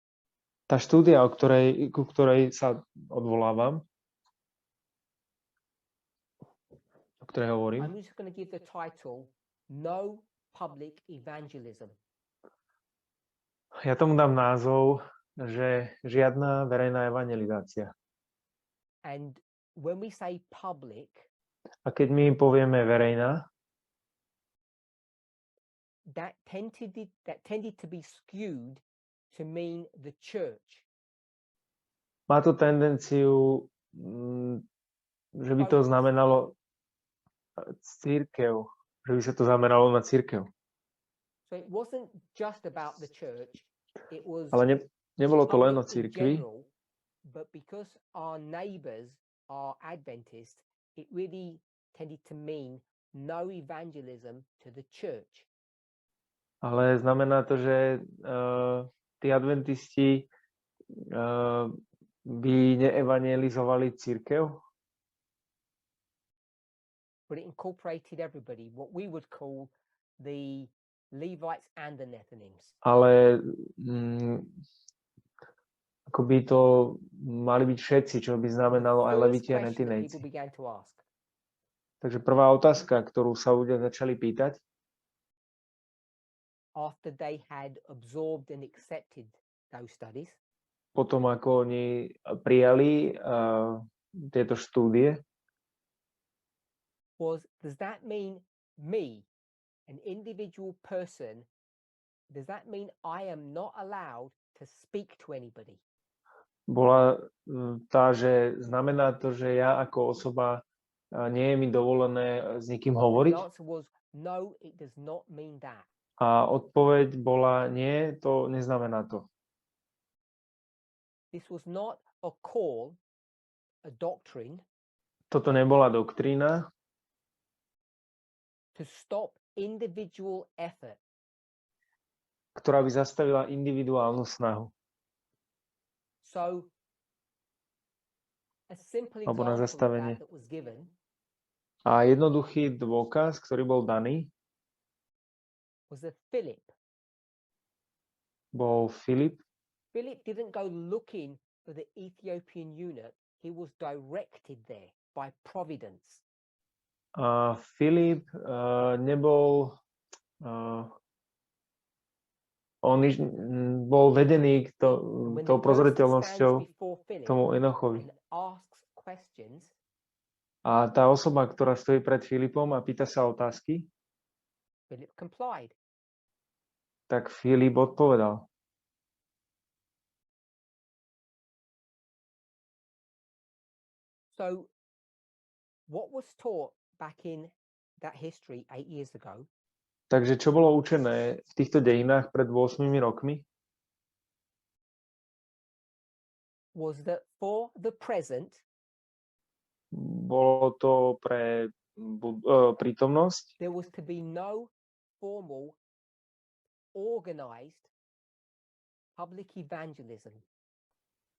Tá štúdia, ku ktorej sa odvolávam, o ktorej hovorím, I'm just going to give the title No Public Evangelism. ja tomu dám názov, že žiadna verejná evangelizácia. And when we say public, A keď my povieme verejná, that tended to be skewed to mean the church. má to tendenciu, že by to znamenalo cirkev, že by sa to zameralo na cirkev. So it wasn't just about the church, it was Ale nebolo to len o public in cirkvi, general, but because our neighbors are Adventists, it really tended to mean no evangelism to the church. ale znamená to, že tí adventisti by neevangelizovali cirkev, But it incorporated everybody, what we would call the Levites and the Nethinims. ale ako by to mali byť všetci, čo by znamenalo aj Leviti a Netinejci. Takže prvá otázka, ktorú sa ľudia začali pýtať, after they had absorbed and accepted those studies, potom ako oni prijali tieto štúdie, was, does that mean me, an individual person, does that mean I am not allowed to speak to anybody? bola tá, že znamená to, že ja ako osoba nie je mi dovolené s nikým The hovoriť? answer was no, it does not mean that. A odpoveď bola nie, to neznamená to. This was not a call, a doctrine, Toto nebola doktrína, to stop individual effort. ktorá by zastavila individuálnu snahu. So A simple alebo na example of zastavenie. that was given A jednoduchý dôkaz, ktorý bol daný, was that Philip bol Filip. Philip didn't go looking for the Ethiopian eunuch. He was directed there by providence. A Filip nebol on bol vedený tou prozreteľnosťou tomu Enochovi. A tá osoba, ktorá stojí pred Filipom a pýta sa otázky, tak Filip odpovedal. So, what was taught back in that history 8 years ago? Takže čo bolo učené v týchto dejinách pred 8 rokmi? Was that for the present, bolo to pre prítomnosť. There was to be no formal, organized public evangelism.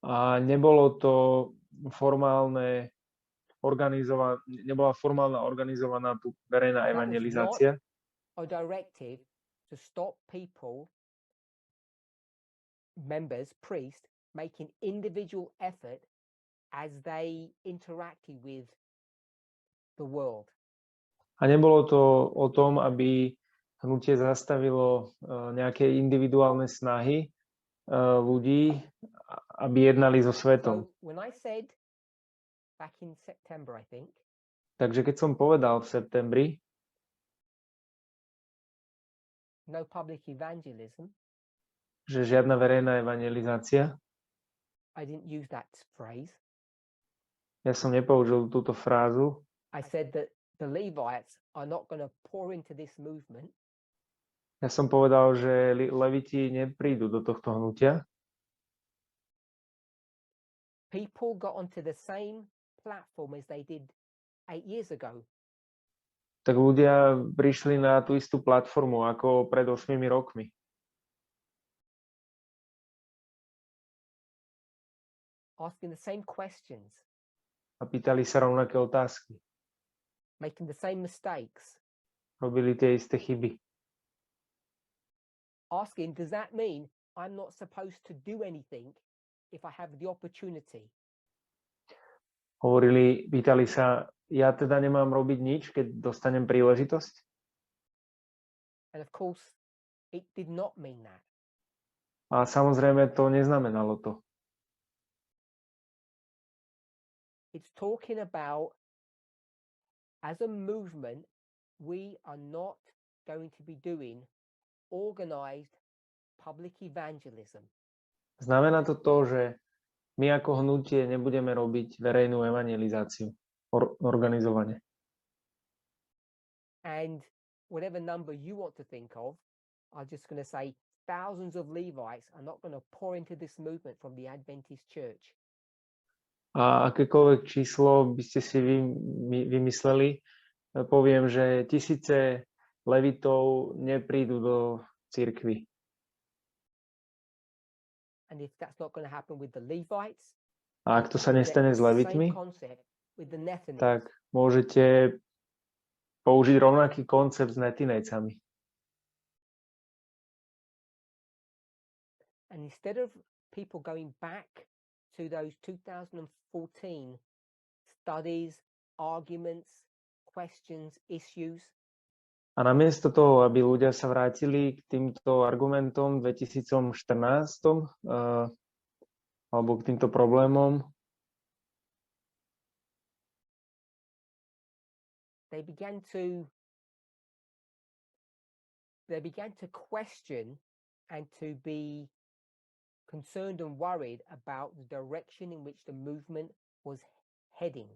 A nebolo to nebola formálna organizovaná verejná evangelizácia. A directive to stop people, members, priests, making individual effort as they interacted with the world. A nebolo to o tom, aby hnutie zastavilo nejaké individuálne snahy ľudí, aby jednali so svetom. So when I said back in September, I think, takže keď som povedal v septembri, no public evangelism, že žiadna verejná evangelizácia, I didn't use that phrase. Ja som nepoužil túto frázu. I said that the Levites are not going to pour into this movement. Ja som povedal, že leviti neprídu do tohto hnutia. People got onto the same platform as they did 8 years ago. Tak ľudia prišli na tú istú platformu ako pred 8 rokmi. Asking the same questions. A pýtali sa rovnaké otázky. Making the same mistakes. Robili tie isté chyby. Asking, does that mean I'm not supposed to do anything if I have the opportunity? Pýtali sa, ja teda nemám robiť nič, keď dostanem príležitosť? And of course, it did not mean that. A samozrejme to neznamenalo to. It's talking about, as a movement, we are not going to be doing organized public evangelism. Znamená to, že my ako hnutie nebudeme robiť verejnú evangelizáciu organizovane. And whatever number you want to think of, I'm just going to say thousands of Levites are not going to pour into this movement from the Adventist church. A akékoľvek číslo by ste si vymysleli, poviem, že tisíce levitov neprídu do cirkvi. And if that's not going to happen with the Levites, a ak to sa nestane s levitmi, tak môžete použiť rovnaký koncept s netinejcami. And instead of people going back to those 2014 studies, arguments, questions, issues. A namiesto toho, aby ľudia sa vrátili k týmto argumentom v 2014 alebo k týmto problémom, they began to question and to be concerned and worried about the direction in which the movement was heading.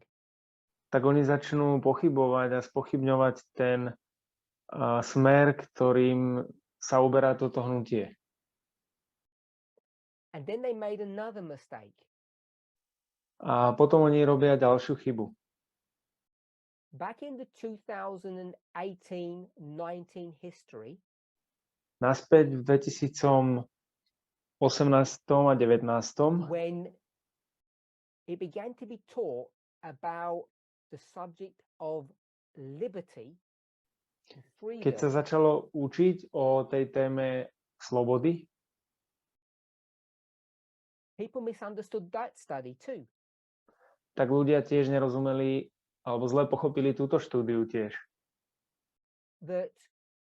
Tak oni začnú pochybovať a spochybňovať ten smer, ktorým sa uberá toto hnutie. And then they made another mistake. A potom oni robia ďalšiu chybu. Back in the 2018-19 history, naspäť v 2018 a 19, it began to be taught about the subject of liberty and Keď sa freedom začalo učiť o tej téme slobody, people misunderstood that study too. tak ľudia tiež nerozumeli alebo zle pochopili túto štúdiu tiež. That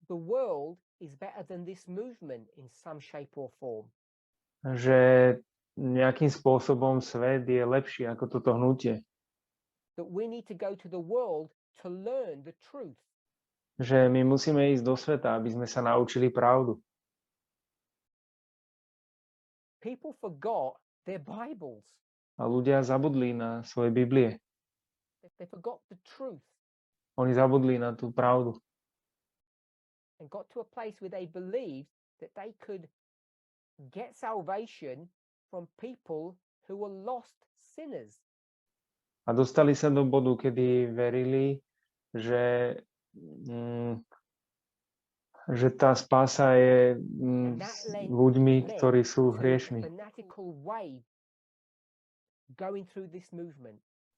the world is better than this movement in some shape or form. Že nejakým spôsobom svet je lepší ako toto hnutie. That we need to go to the world to learn the truth. Že my musíme ísť do sveta, aby sme sa naučili pravdu. People forgot their Bibles. A ľudia zabudli na svoje Biblie. They forgot the truth Oni zabudli na tú pravdu. and got to a place where they believed that they could get salvation from people who were lost sinners. A dostali sa do bodu, kedy verili, že tá spása je s ľuďmi, ktorí sú hriešni.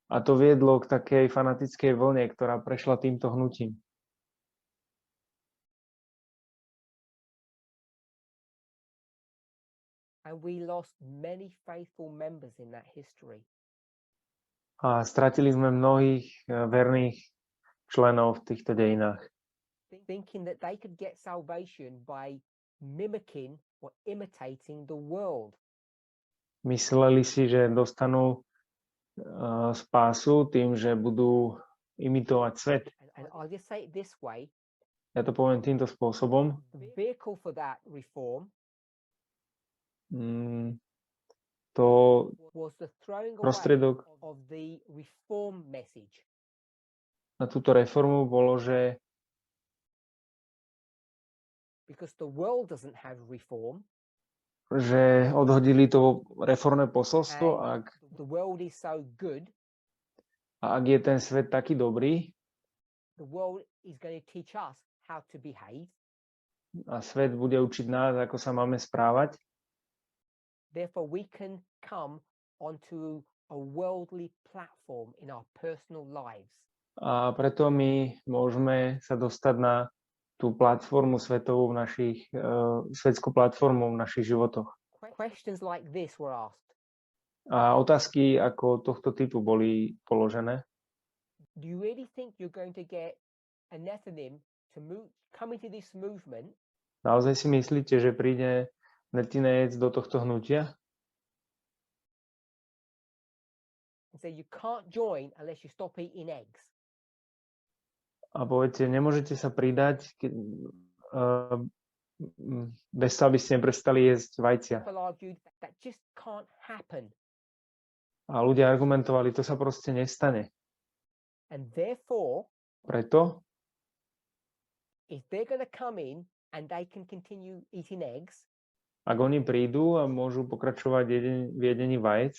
A to viedlo k takej fanatickej vlne, ktorá prešla týmto hnutím. And we lost many faithful members in that history. A stratili sme mnohých verných členov v týchto dejinách. Thinking that they could get salvation by mimicking or imitating the world. Mysleli si, že dostanú spásu tým, že budú imitovať svet. And I'll just say it this way. Ja to poviem týmto spôsobom. The vehicle for that reform To was the throwing away prostriedok of the reform message. na túto reformu bolo, že Because the world doesn't have reform. Odhodili to reformné posolstvo, And the world is so good. a ak je ten svet taký dobrý, The world is going to teach us how to behave. a svet bude učiť nás, ako sa máme správať, Therefore, we can come onto a worldly platform in our personal lives. a preto my môžeme sa dostať na tú platformu svetovú v našich, svetskú platformu v našich životoch. Questions like this were asked. A otázky ako tohto typu boli položené. Do you really think you're going to get anathema to come into this movement? Naozaj si myslíte, že príde netinejec do tohto hnutia? And say you can't join unless you stop eating eggs. A poviete, nemôžete sa pridať bez toho, aby ste neprestali jesť vajcia. People argued that just can't happen. A ľudia argumentovali, to sa proste nestane. And therefore, Preto, if they're going to come in and they can continue eating eggs, ak oni prídu a môžu pokračovať v jedení vajec,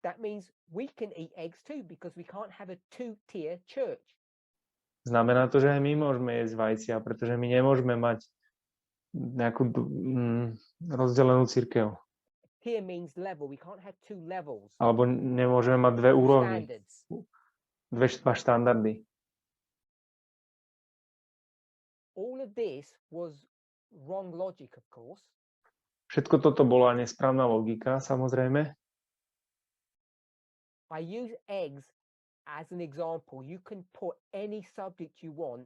that means we can eat eggs too, because we can't have a two-tier church. znamená to, že aj my môžeme jesť vajcia, pretože my nemôžeme mať nejakú rozdelenú cirkev. Tier means level. We can't have two levels. Alebo nemôžeme mať dve úrovni, Standards. dva štandardy. All of this was wrong logic, of course. Všetko toto bola nesprávna logika, samozrejme. I use eggs as an example. You can put any subject you want,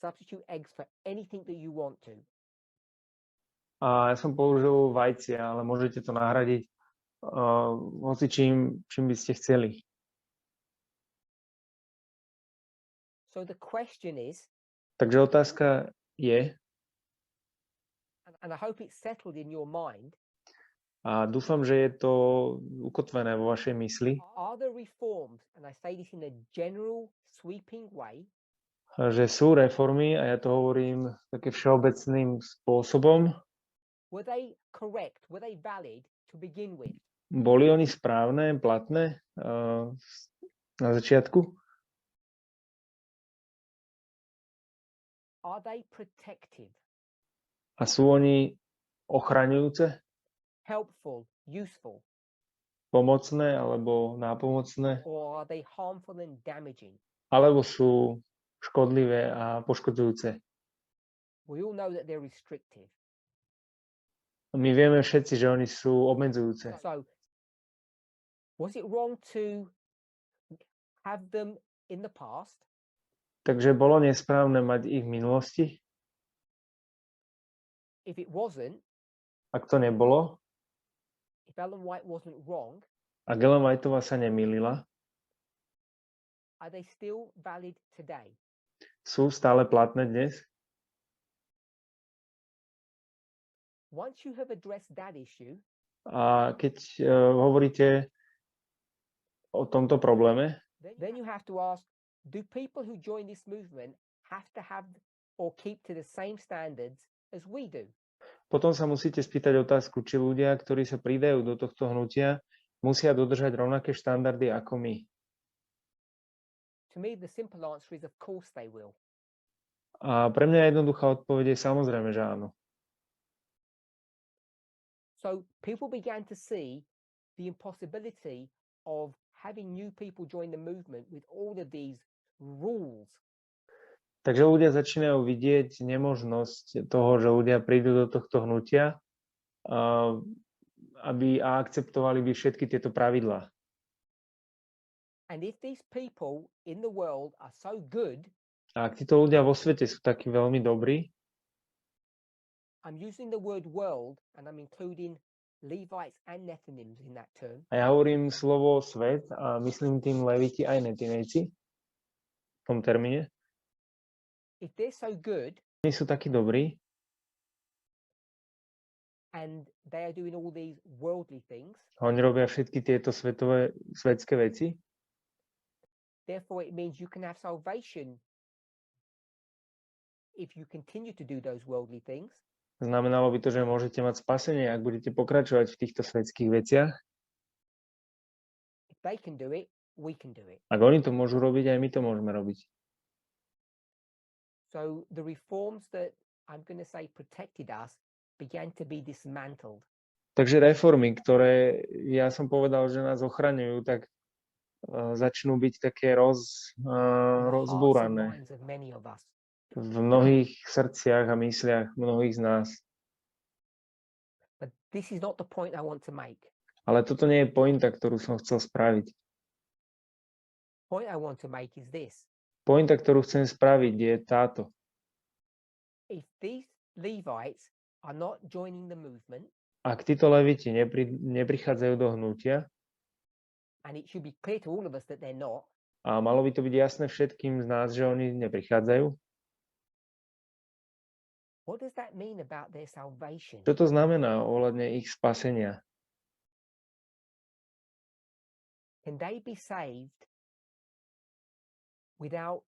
substitute eggs for anything that you want to. A ja som použil vajcia, ale môžete to nahradiť hoci čím by ste chceli. So the question is, Takže otázka je, and I hope it's settled in your mind, a dúfam, že je to ukotvené vo vašej mysli, are the reforms, and I say this in a general sweeping way, že sú reformy, a ja to hovorím také všeobecným spôsobom. were they correct? Were they valid to begin with? Boli oni správne, platné na začiatku? Are they protective, A sú oni ochraňujúce? helpful, useful? pomocné alebo nápomocné, or are they harmful and damaging? alebo sú škodlivé a poškodzujúce. We all know that they're restrictive. My vieme všetci, že oni sú obmedzujúce. So, was it wrong to have them in the past? Takže bolo nesprávne mať ich v minulosti? If it wasn't, Ak to nebolo, if Ellen White wasn't wrong, ak Ellen Whiteová sa nemýlila, are they still valid today? sú stále platné dnes? Once you have addressed that issue, A keď hovoríte o tomto probléme, then you have to ask, do people who join this movement have to have or keep to the same standards as we do? potom sa musíte spýtať otázku, či ľudia, ktorí sa pridajú do tohto hnutia, musia dodržať rovnaké štandardy ako my. To me, the simple answer is, of course they will. A pre mňa jednoduchá odpoveď je samozrejme, že áno. So people began to see the impossibility of having new people join the movement with all of these rules. Takže ľudia začínajú vidieť nemožnosť toho, že ľudia prídu do tohto hnutia, aby akceptovali by všetky tieto pravidlá. And if these people in the world are so good, A ak títo ľudia vo svete sú takí veľmi dobrí, I'm using the word world and I'm including Levites and Nethinims in that term. a ja hovorím slovo svet a myslím tým Leviti aj Netinejci v tom termíne, If they're so good oni sú takí dobrí and they are doing all these worldly things, a oni robia všetky tieto svetské veci, therefore it means you can have salvation if you continue to do those worldly things. znamenalo by to, že môžete mať spasenie, ak budete pokračovať v týchto svetských veciach. If they can do it, we can do it. Ak oni to môžu robiť, aj my to môžeme robiť. So the reforms that I'm going to say protected us began to be dismantled. Takže reformy, ktoré ja som povedal, že nás ochraňujú, tak začnú byť také rozbúrané v mnohých srdciach a mysliach mnohých z nás. But this is not the point I want to make. Ale toto nie je pointa, ktorú som chcel spraviť. Point I want to make is this. Pointa, ktorú chcem spraviť, je táto. If these Levites are not joining the movement, Ak títo leviti neprichádzajú do hnutia, and it should be clear to all of us that they're not, a malo by to byť jasné všetkým z nás, že oni neprichádzajú, what does that mean about their salvation? čo to znamená ohľadne ich spasenia? Can they be saved without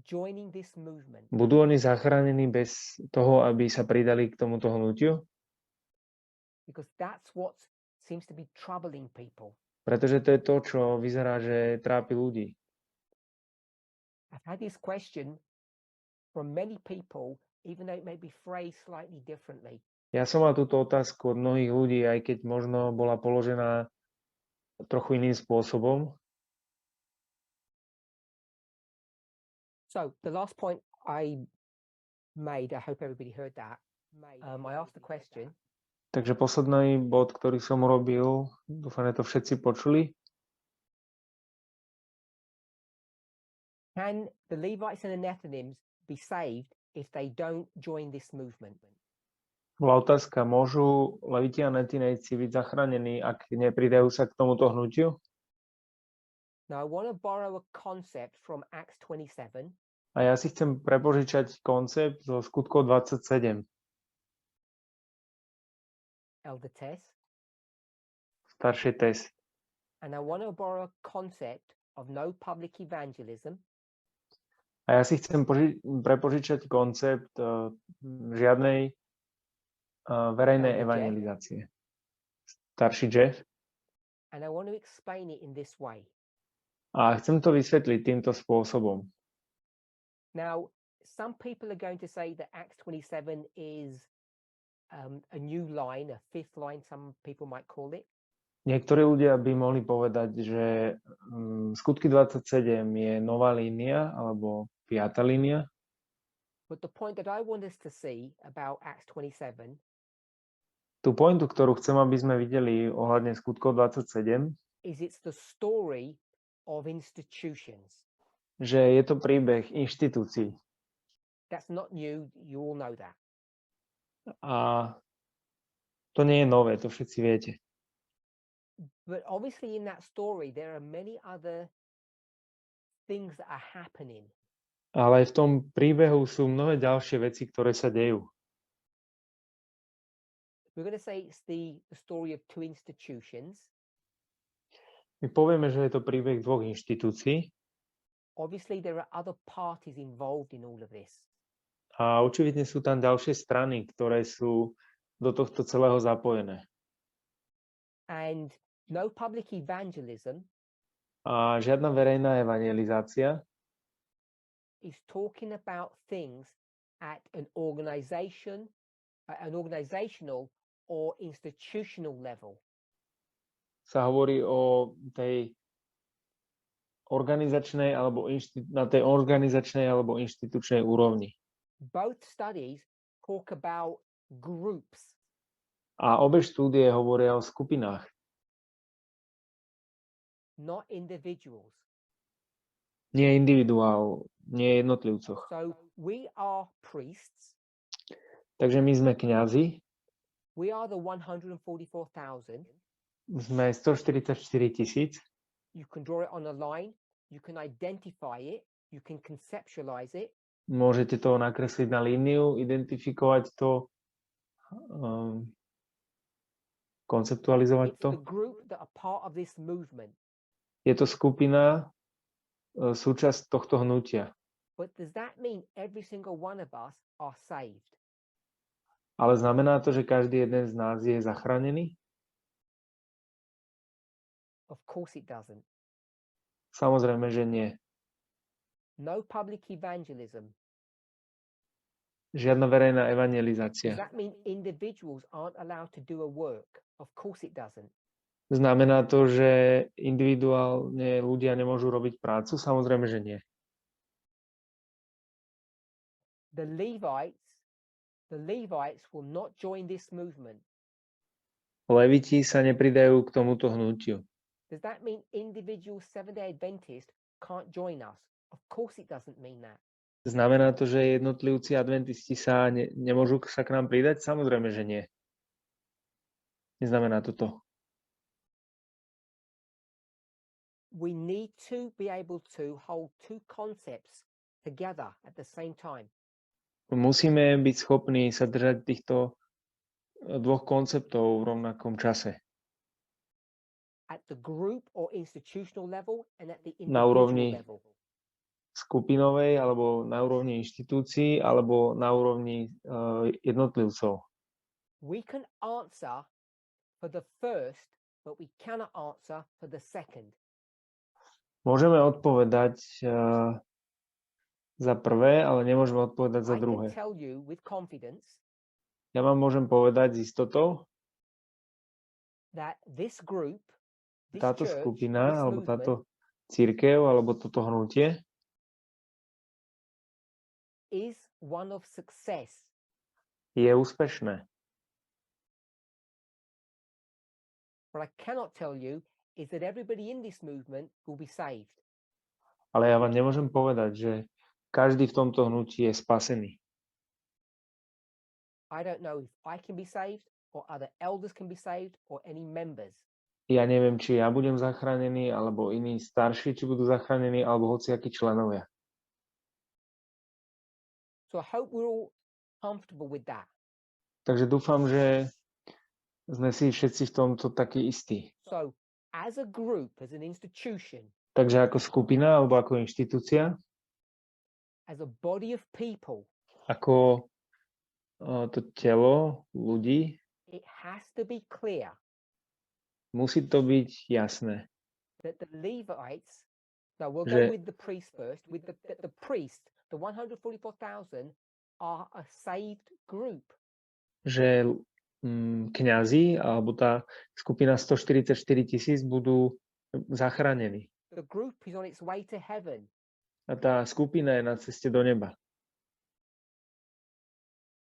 joining this movement? Budú oni zachránení bez toho, aby sa pridali k tomuto hnutiu? Because that's what seems to be troubling people. Pretože to je to, čo vyzerá, že trápi ľudí. I've had this question from many people, even though it may be phrased slightly differently. Ja som mal túto otázku od mnohých ľudí, aj keď možno bola položená trochu iným spôsobom. So the last point I made, I hope everybody heard that. I asked the question. Takže posledný bod, ktorý som urobil, dúfam, že to všetci počuli. Can the Levites and the Nethinims be saved if they don't join this movement? Bola otázka, môžu Leviti a Netinejci byť zachránení, ak nepridajú sa k tomuto hnutiu? Now I want to borrow a concept from Acts 27. A ja si chcem prepožičať koncept zo skutkov 27. Elder Tess. Staršie test. And I want to borrow a concept of no public evangelism. A ja si chcem prepožičať koncept žiadnej verejnej evangelizácie. Starší Jeff. And I want to explain it in this way. A chcem to vysvetliť týmto spôsobom. Now, some people are going to say that Acts 27 is a new line, a fifth line, some people might call it. Niektorí ľudia by mohli povedať, že skutky 27 je nová línia alebo 5. línia. But the point that I want us to see about Acts 27 Tú pointu, ktorú chcem, aby sme videli ohľadne skutkov 27, is it's the story of institutions. že je to príbeh inštitúcií. That's not new, you all know that. A to nie je nové, to všetci viete. But obviously in that story there are many other things that are happening. Ale v tom príbehu sú mnohé ďalšie veci, ktoré sa dejú. We're going to say it's the story of two institutions. My povieme, že je to príbeh dvoch inštitúcií. Obviously there are other parties involved in all of this. A očividne sú tam ďalšie strany, ktoré sú do tohto celého zapojené. And no public evangelism A žiadna verejná evangelizácia is talking about things at an organizational or institutional level. sa hovorí o tej organizačnej alebo na tej organizačnej alebo inštitučnej úrovni. Both studies talk about groups. A obe štúdie hovoria o skupinách, not individuals. nie nie jednotlivcoch. So we are priests. Takže my sme kňazi, We are the 144,000. sme 144 000. You can draw it on a line. You can identify it. You can conceptualize it. Môžete to nakresliť na líniu, identifikovať to, konceptualizovať It's to. the group that are part of this movement. Je to skupina, súčasť tohto hnutia. But does that mean every single one of us are saved? Ale znamená to, že každý jeden z nás je zachránený? Of course it doesn't. Samozrejme, že nie. No public evangelism. Žiadna verejná Does evangelizácia. that mean individuals aren't allowed to do a work? Of course it doesn't. Znamená to, že individuálne ľudia nemôžu robiť prácu? Samozrejme, že nie. The Levites will not join this movement. Leviti sa nepridajú k tomuto hnutiu. Does that mean individual Seventh-day Adventists can't join us? Of course it doesn't mean that. Znamená to, že jednotlivci adventisti sa nemôžu sa k nám pridať? Samozrejme, že nie. Neznamená to to. We need to be able to hold two concepts together at the same time. Musíme byť schopní sa držať týchto dvoch konceptov v rovnakom čase. At the group or institutional level and at the Na individual úrovni level. skupinovej, alebo na úrovni inštitúcií, alebo na úrovni jednotlivcov. We can answer for the first, but we cannot answer for the second. Môžeme odpovedať za prvé, ale nemôžeme odpovedať za I can druhé. tell you with confidence Ja vám môžem povedať s istotou, that this group, this táto church, skupina, this alebo movement táto cirkev, alebo toto hnutie is one of success. je úspešné. What I cannot tell you is that everybody in this movement will be saved. Ale ja vám nemôžem povedať, že každý v tomto hnutí je spasený. I don't know if I can be saved or other elders can be saved or any members. Ja neviem, či ja budem zachránený, alebo iní starší, či budú zachránení, alebo hociakí členovia. So I hope we're all comfortable with that. Takže dúfam, že sme si všetci v tomto takí istí. So as a group, as an institution, Takže ako skupina, alebo ako inštitúcia, as a body of people, ako to telo ľudí, it has to be clear musí to byť jasné, that the Levites, now we'll že go with the priest first, with the priest, the 144,000 are a saved group. že kňazi alebo tá skupina 144 000 budú zachránení. The group is on its way to heaven. A tá skupina je na ceste do neba.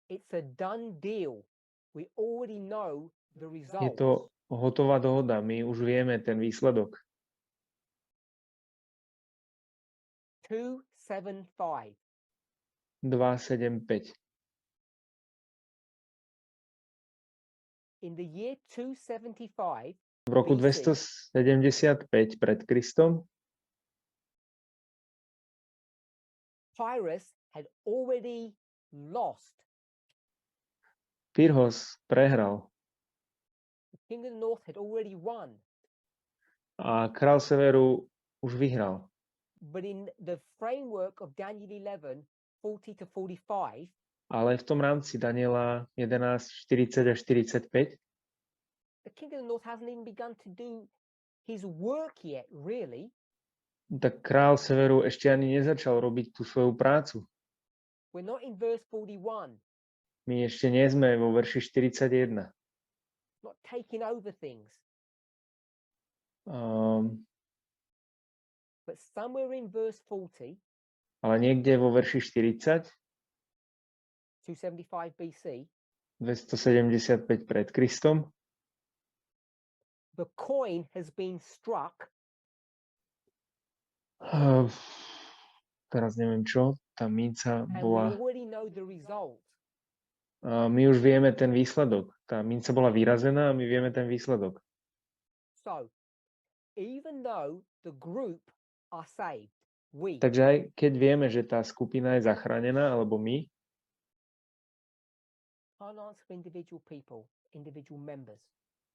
It's a done deal. We already know the result. Je to hotová dohoda, my už vieme ten výsledok. 275. 275. In the year 275, V roku BC, 275 pred Kristom Pyrrhus had already lost. Pyrrhus prehral The king of the north had already won. a král severu už vyhral. But in the framework of Daniel 11, 40 to 45, Ale v tom rámci Daniela 11, 40 až 45 the king of the north hasn't even begun to do his work yet, really. tak král severu ešte ani nezačal robiť tú svoju prácu. We're not in verse 41, My ešte nie sme vo verši 41. not taking over things. But somewhere in verse 40, Ale niekde vo verši 40, 275 BC, 275 pred Kristom, the coin has been struck teraz neviem čo, tá minca and we bola, already know the result. my už vieme ten výsledok. Tá minca bola vyrazená a my vieme ten výsledok. So, even though the group are saved, we, Takže aj keď vieme, že tá skupina je zachránená, alebo my, can't answer for individual people, individual members.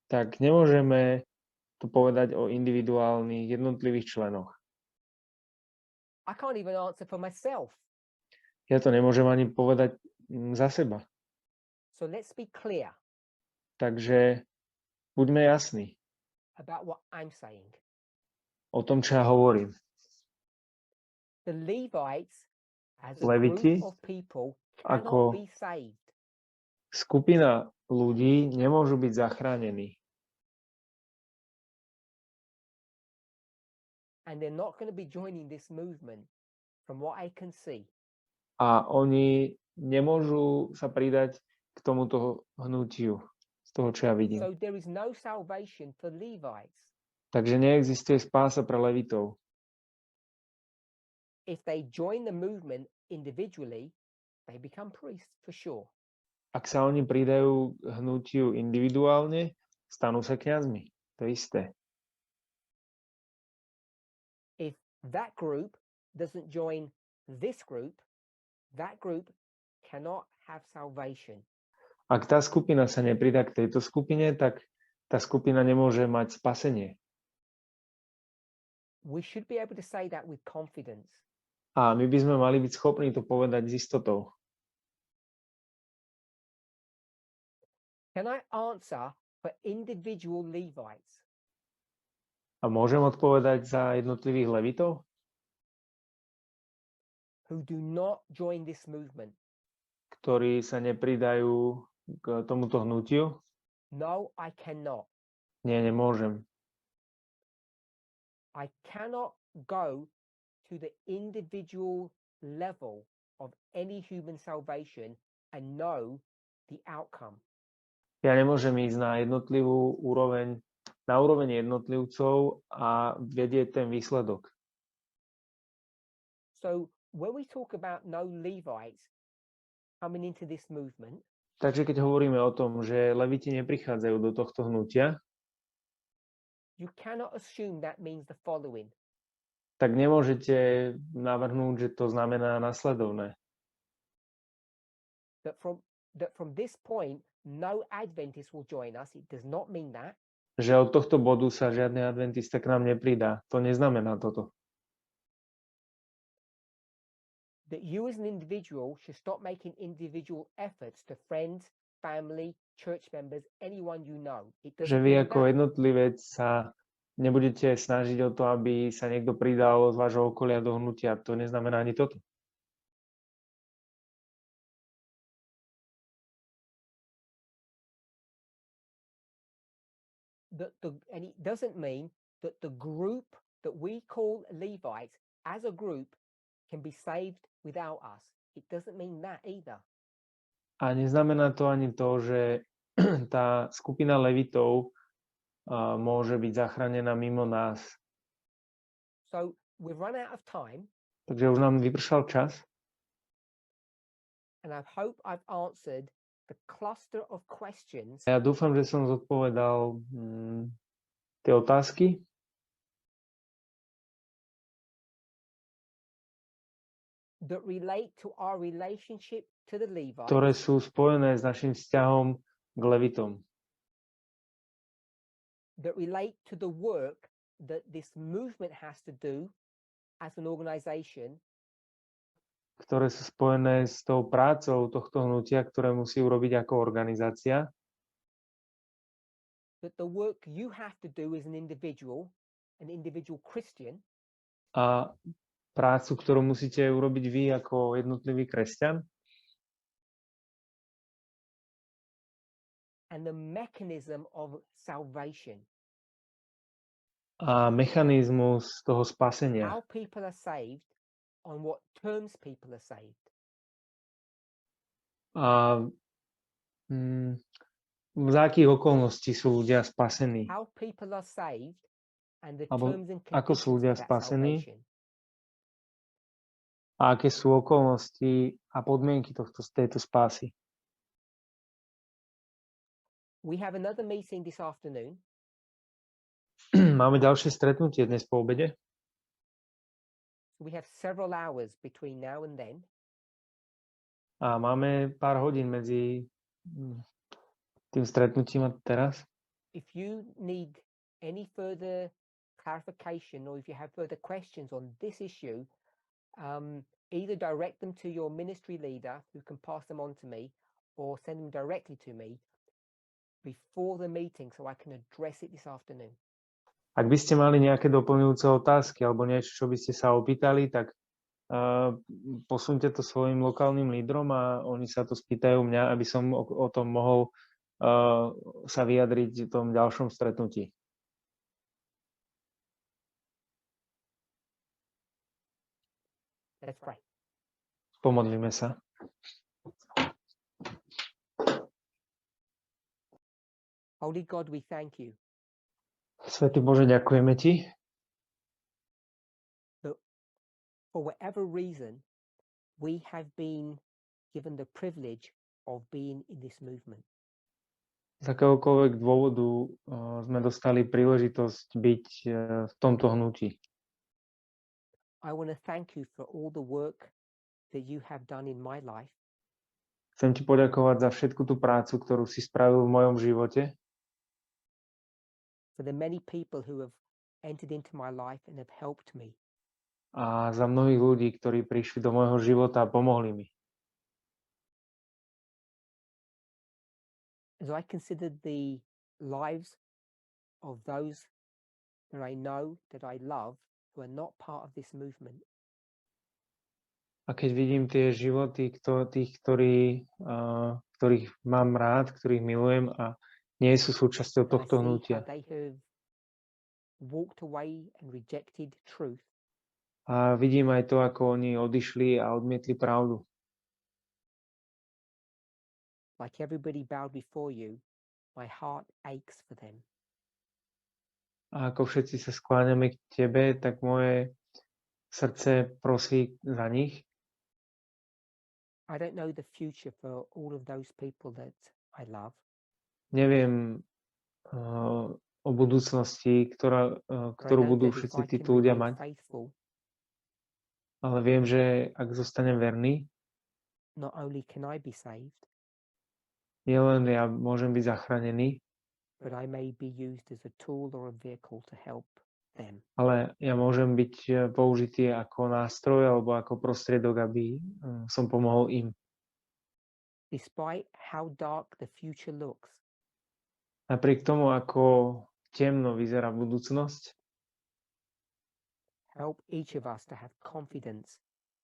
tak nemôžeme to povedať o individuálnych jednotlivých členoch. I can't even answer for myself. Ja to nemôžem ani povedať za seba. So let's be clear Takže buďme jasní about what I'm saying. o tom, čo ja hovorím. The Levites, as a Leviti group of people, ako cannot be saved. skupina ľudí nemôžu byť zachránení. And they're not going to be joining this movement from what I can see. A oni nemôžu sa pridať k tomuto hnutiu, z toho, čo ja vidím. So there is no salvation for Levites. Takže neexistuje spása pre Levitov. If they join the movement individually, they become priests for sure. Ak sa oni pridajú k hnutiu individuálne, stanú sa kňazmi. To je isté. If that group doesn't join this group, that group cannot have salvation. Ak tá skupina sa nepridá k tejto skupine, tak tá skupina nemôže mať spasenie. We should be able to say that with confidence. A my by sme mali byť schopní to povedať s istotou. Can I answer for individual Levites? A môžem odpovedať za jednotlivých Levitov, Who do not join this movement? ktorí sa nepridajú k tomuto hnutiu? No, I cannot. Nie, nemôžem. I cannot go to the individual level of any human salvation and know the outcome. Ja nemôžem ísť na jednotlivú úroveň, na úroveň jednotlivcov a vedieť ten výsledok. So when we talk about no Levites coming into this movement, Takže keď hovoríme o tom, že Leviti neprichádzajú do tohto hnutia, you cannot assume that means the following. tak nemôžete navrhnúť, že to znamená nasledovné. That from this point, no Adventist will join us. It does not mean that. Že od tohto bodu sa žiadny adventista k nám nepridá. To neznamená toto. That you as an individual should stop making individual efforts to friends, family, church members, anyone you know. It Že doesn't vy mean ako that. jednotlivec sa nebudete snažiť o to, aby sa niekto pridal z vášho okolia do hnutia. To neznamená ani toto. and it doesn't mean that the group that we call Levites as a group can be saved without us. It doesn't mean that either. A neznamená to ani to, že tá skupina Levitov môže byť zachránená mimo nás. So we've run out of time. Takže už nám vypršal čas. And I hope I've answered the cluster of questions. Ja dúfam, že som zodpovedal tie otázky. That relate to our relationship to the Levites. Ktoré sú spojené s našim vzťahom k Levitom. That relate to the work that this movement has to do as an organization. Ktoré sú spojené s tou prácou tohto hnutia, ktoré musí urobiť ako organizácia. That the work you have to do as an individual Christian. A prácu, ktorú musíte urobiť vy ako jednotlivý kresťan. And the mechanism of salvation. A mechanizmus toho spasenia. How people are saved, on what terms people are saved. A za akých okolností sú ľudia spasení? How people are saved and the Alebo terms and ako sú ľudia conditions of that spasení? salvation. A aké sú okolnosti a podmienky tejto spásy? We have another meeting this afternoon. Máme ďalšie stretnutie dnes po obede. We have several hours between now and then. A máme pár hodín medzi tým stretnutím a teraz. If you need any further clarification or if you have further questions on this issue, either direct them to your ministry leader who can pass them on to me or send them directly to me before the meeting so I can address it this afternoon. Ak by ste mali nejaké doplňujúce otázky alebo niečo, čo by ste sa opýtali, tak posunte to svojim lokálnym lídrom a oni sa to spýtajú mňa, aby som o tom mohol sa vyjadriť v tom ďalšom stretnutí. Let's pray. Pomodlíme sa. Holy God, we thank you. Svätý Bože, ďakujeme Ti. For whatever reason, we have been given the privilege of being in this movement. Z akéhokoľvek dôvodu sme dostali príležitosť byť v tomto hnutí. I want to thank you for all the work that you have done in my life. Chcem Ti poďakovať za všetku tú prácu, ktorú si spravil v mojom živote. For the many people who have entered into my life and have helped me. A za mnohých ľudí, ktorí prišli do môjho života a pomohli mi. As I consider the lives of those that I know, that I love, who are not part of this movement. A keď vidím tie životy tých, ktorých mám rád, ktorých milujem a nie sú súčasťou tohto hnutia. A vidím aj to, ako oni odišli a odmietli pravdu. Like everybody bowed before you, my heart aches for them. A ako všetci sa skláňame k Tebe, tak moje srdce prosí za nich. I don't know the future for all of those people that I love. Neviem o budúcnosti, ktorú budú všetci títo ľudia mať. Ale viem, že ak zostanem verný, not only can I be saved, nielen ja môžem byť zachránený, but I may be used as a tool or a vehicle to help them. Ale ja môžem byť použitý ako nástroj alebo ako prostriedok, aby som pomohol im. Despite how dark the future looks, napriek tomu, ako temno vyzerá budúcnosť, help each of us to have confidence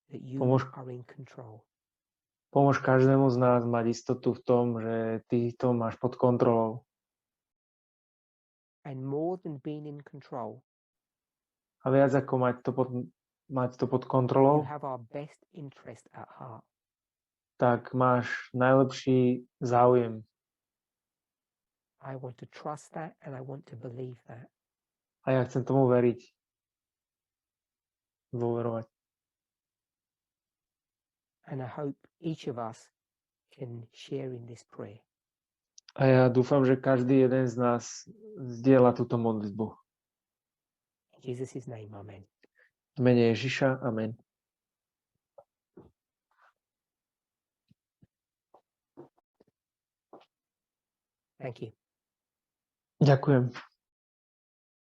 that you are in control. Pomôž každému z nás mať istotu v tom, že ty to máš pod kontrolou. And more than being in control, A viac ako mať to pod you kontrolou, have our best interest at heart. tak máš najlepší záujem. I want to trust that and I want to believe that. A ja chcem tomu veriť. Dôverovať. And I hope each of us can share in this prayer. A ja dúfam, že každý jeden z nás zdieľa túto modlitbu. In Jesus' name, amen. V mene Ježiša, amen. Thank you. Ďakujem.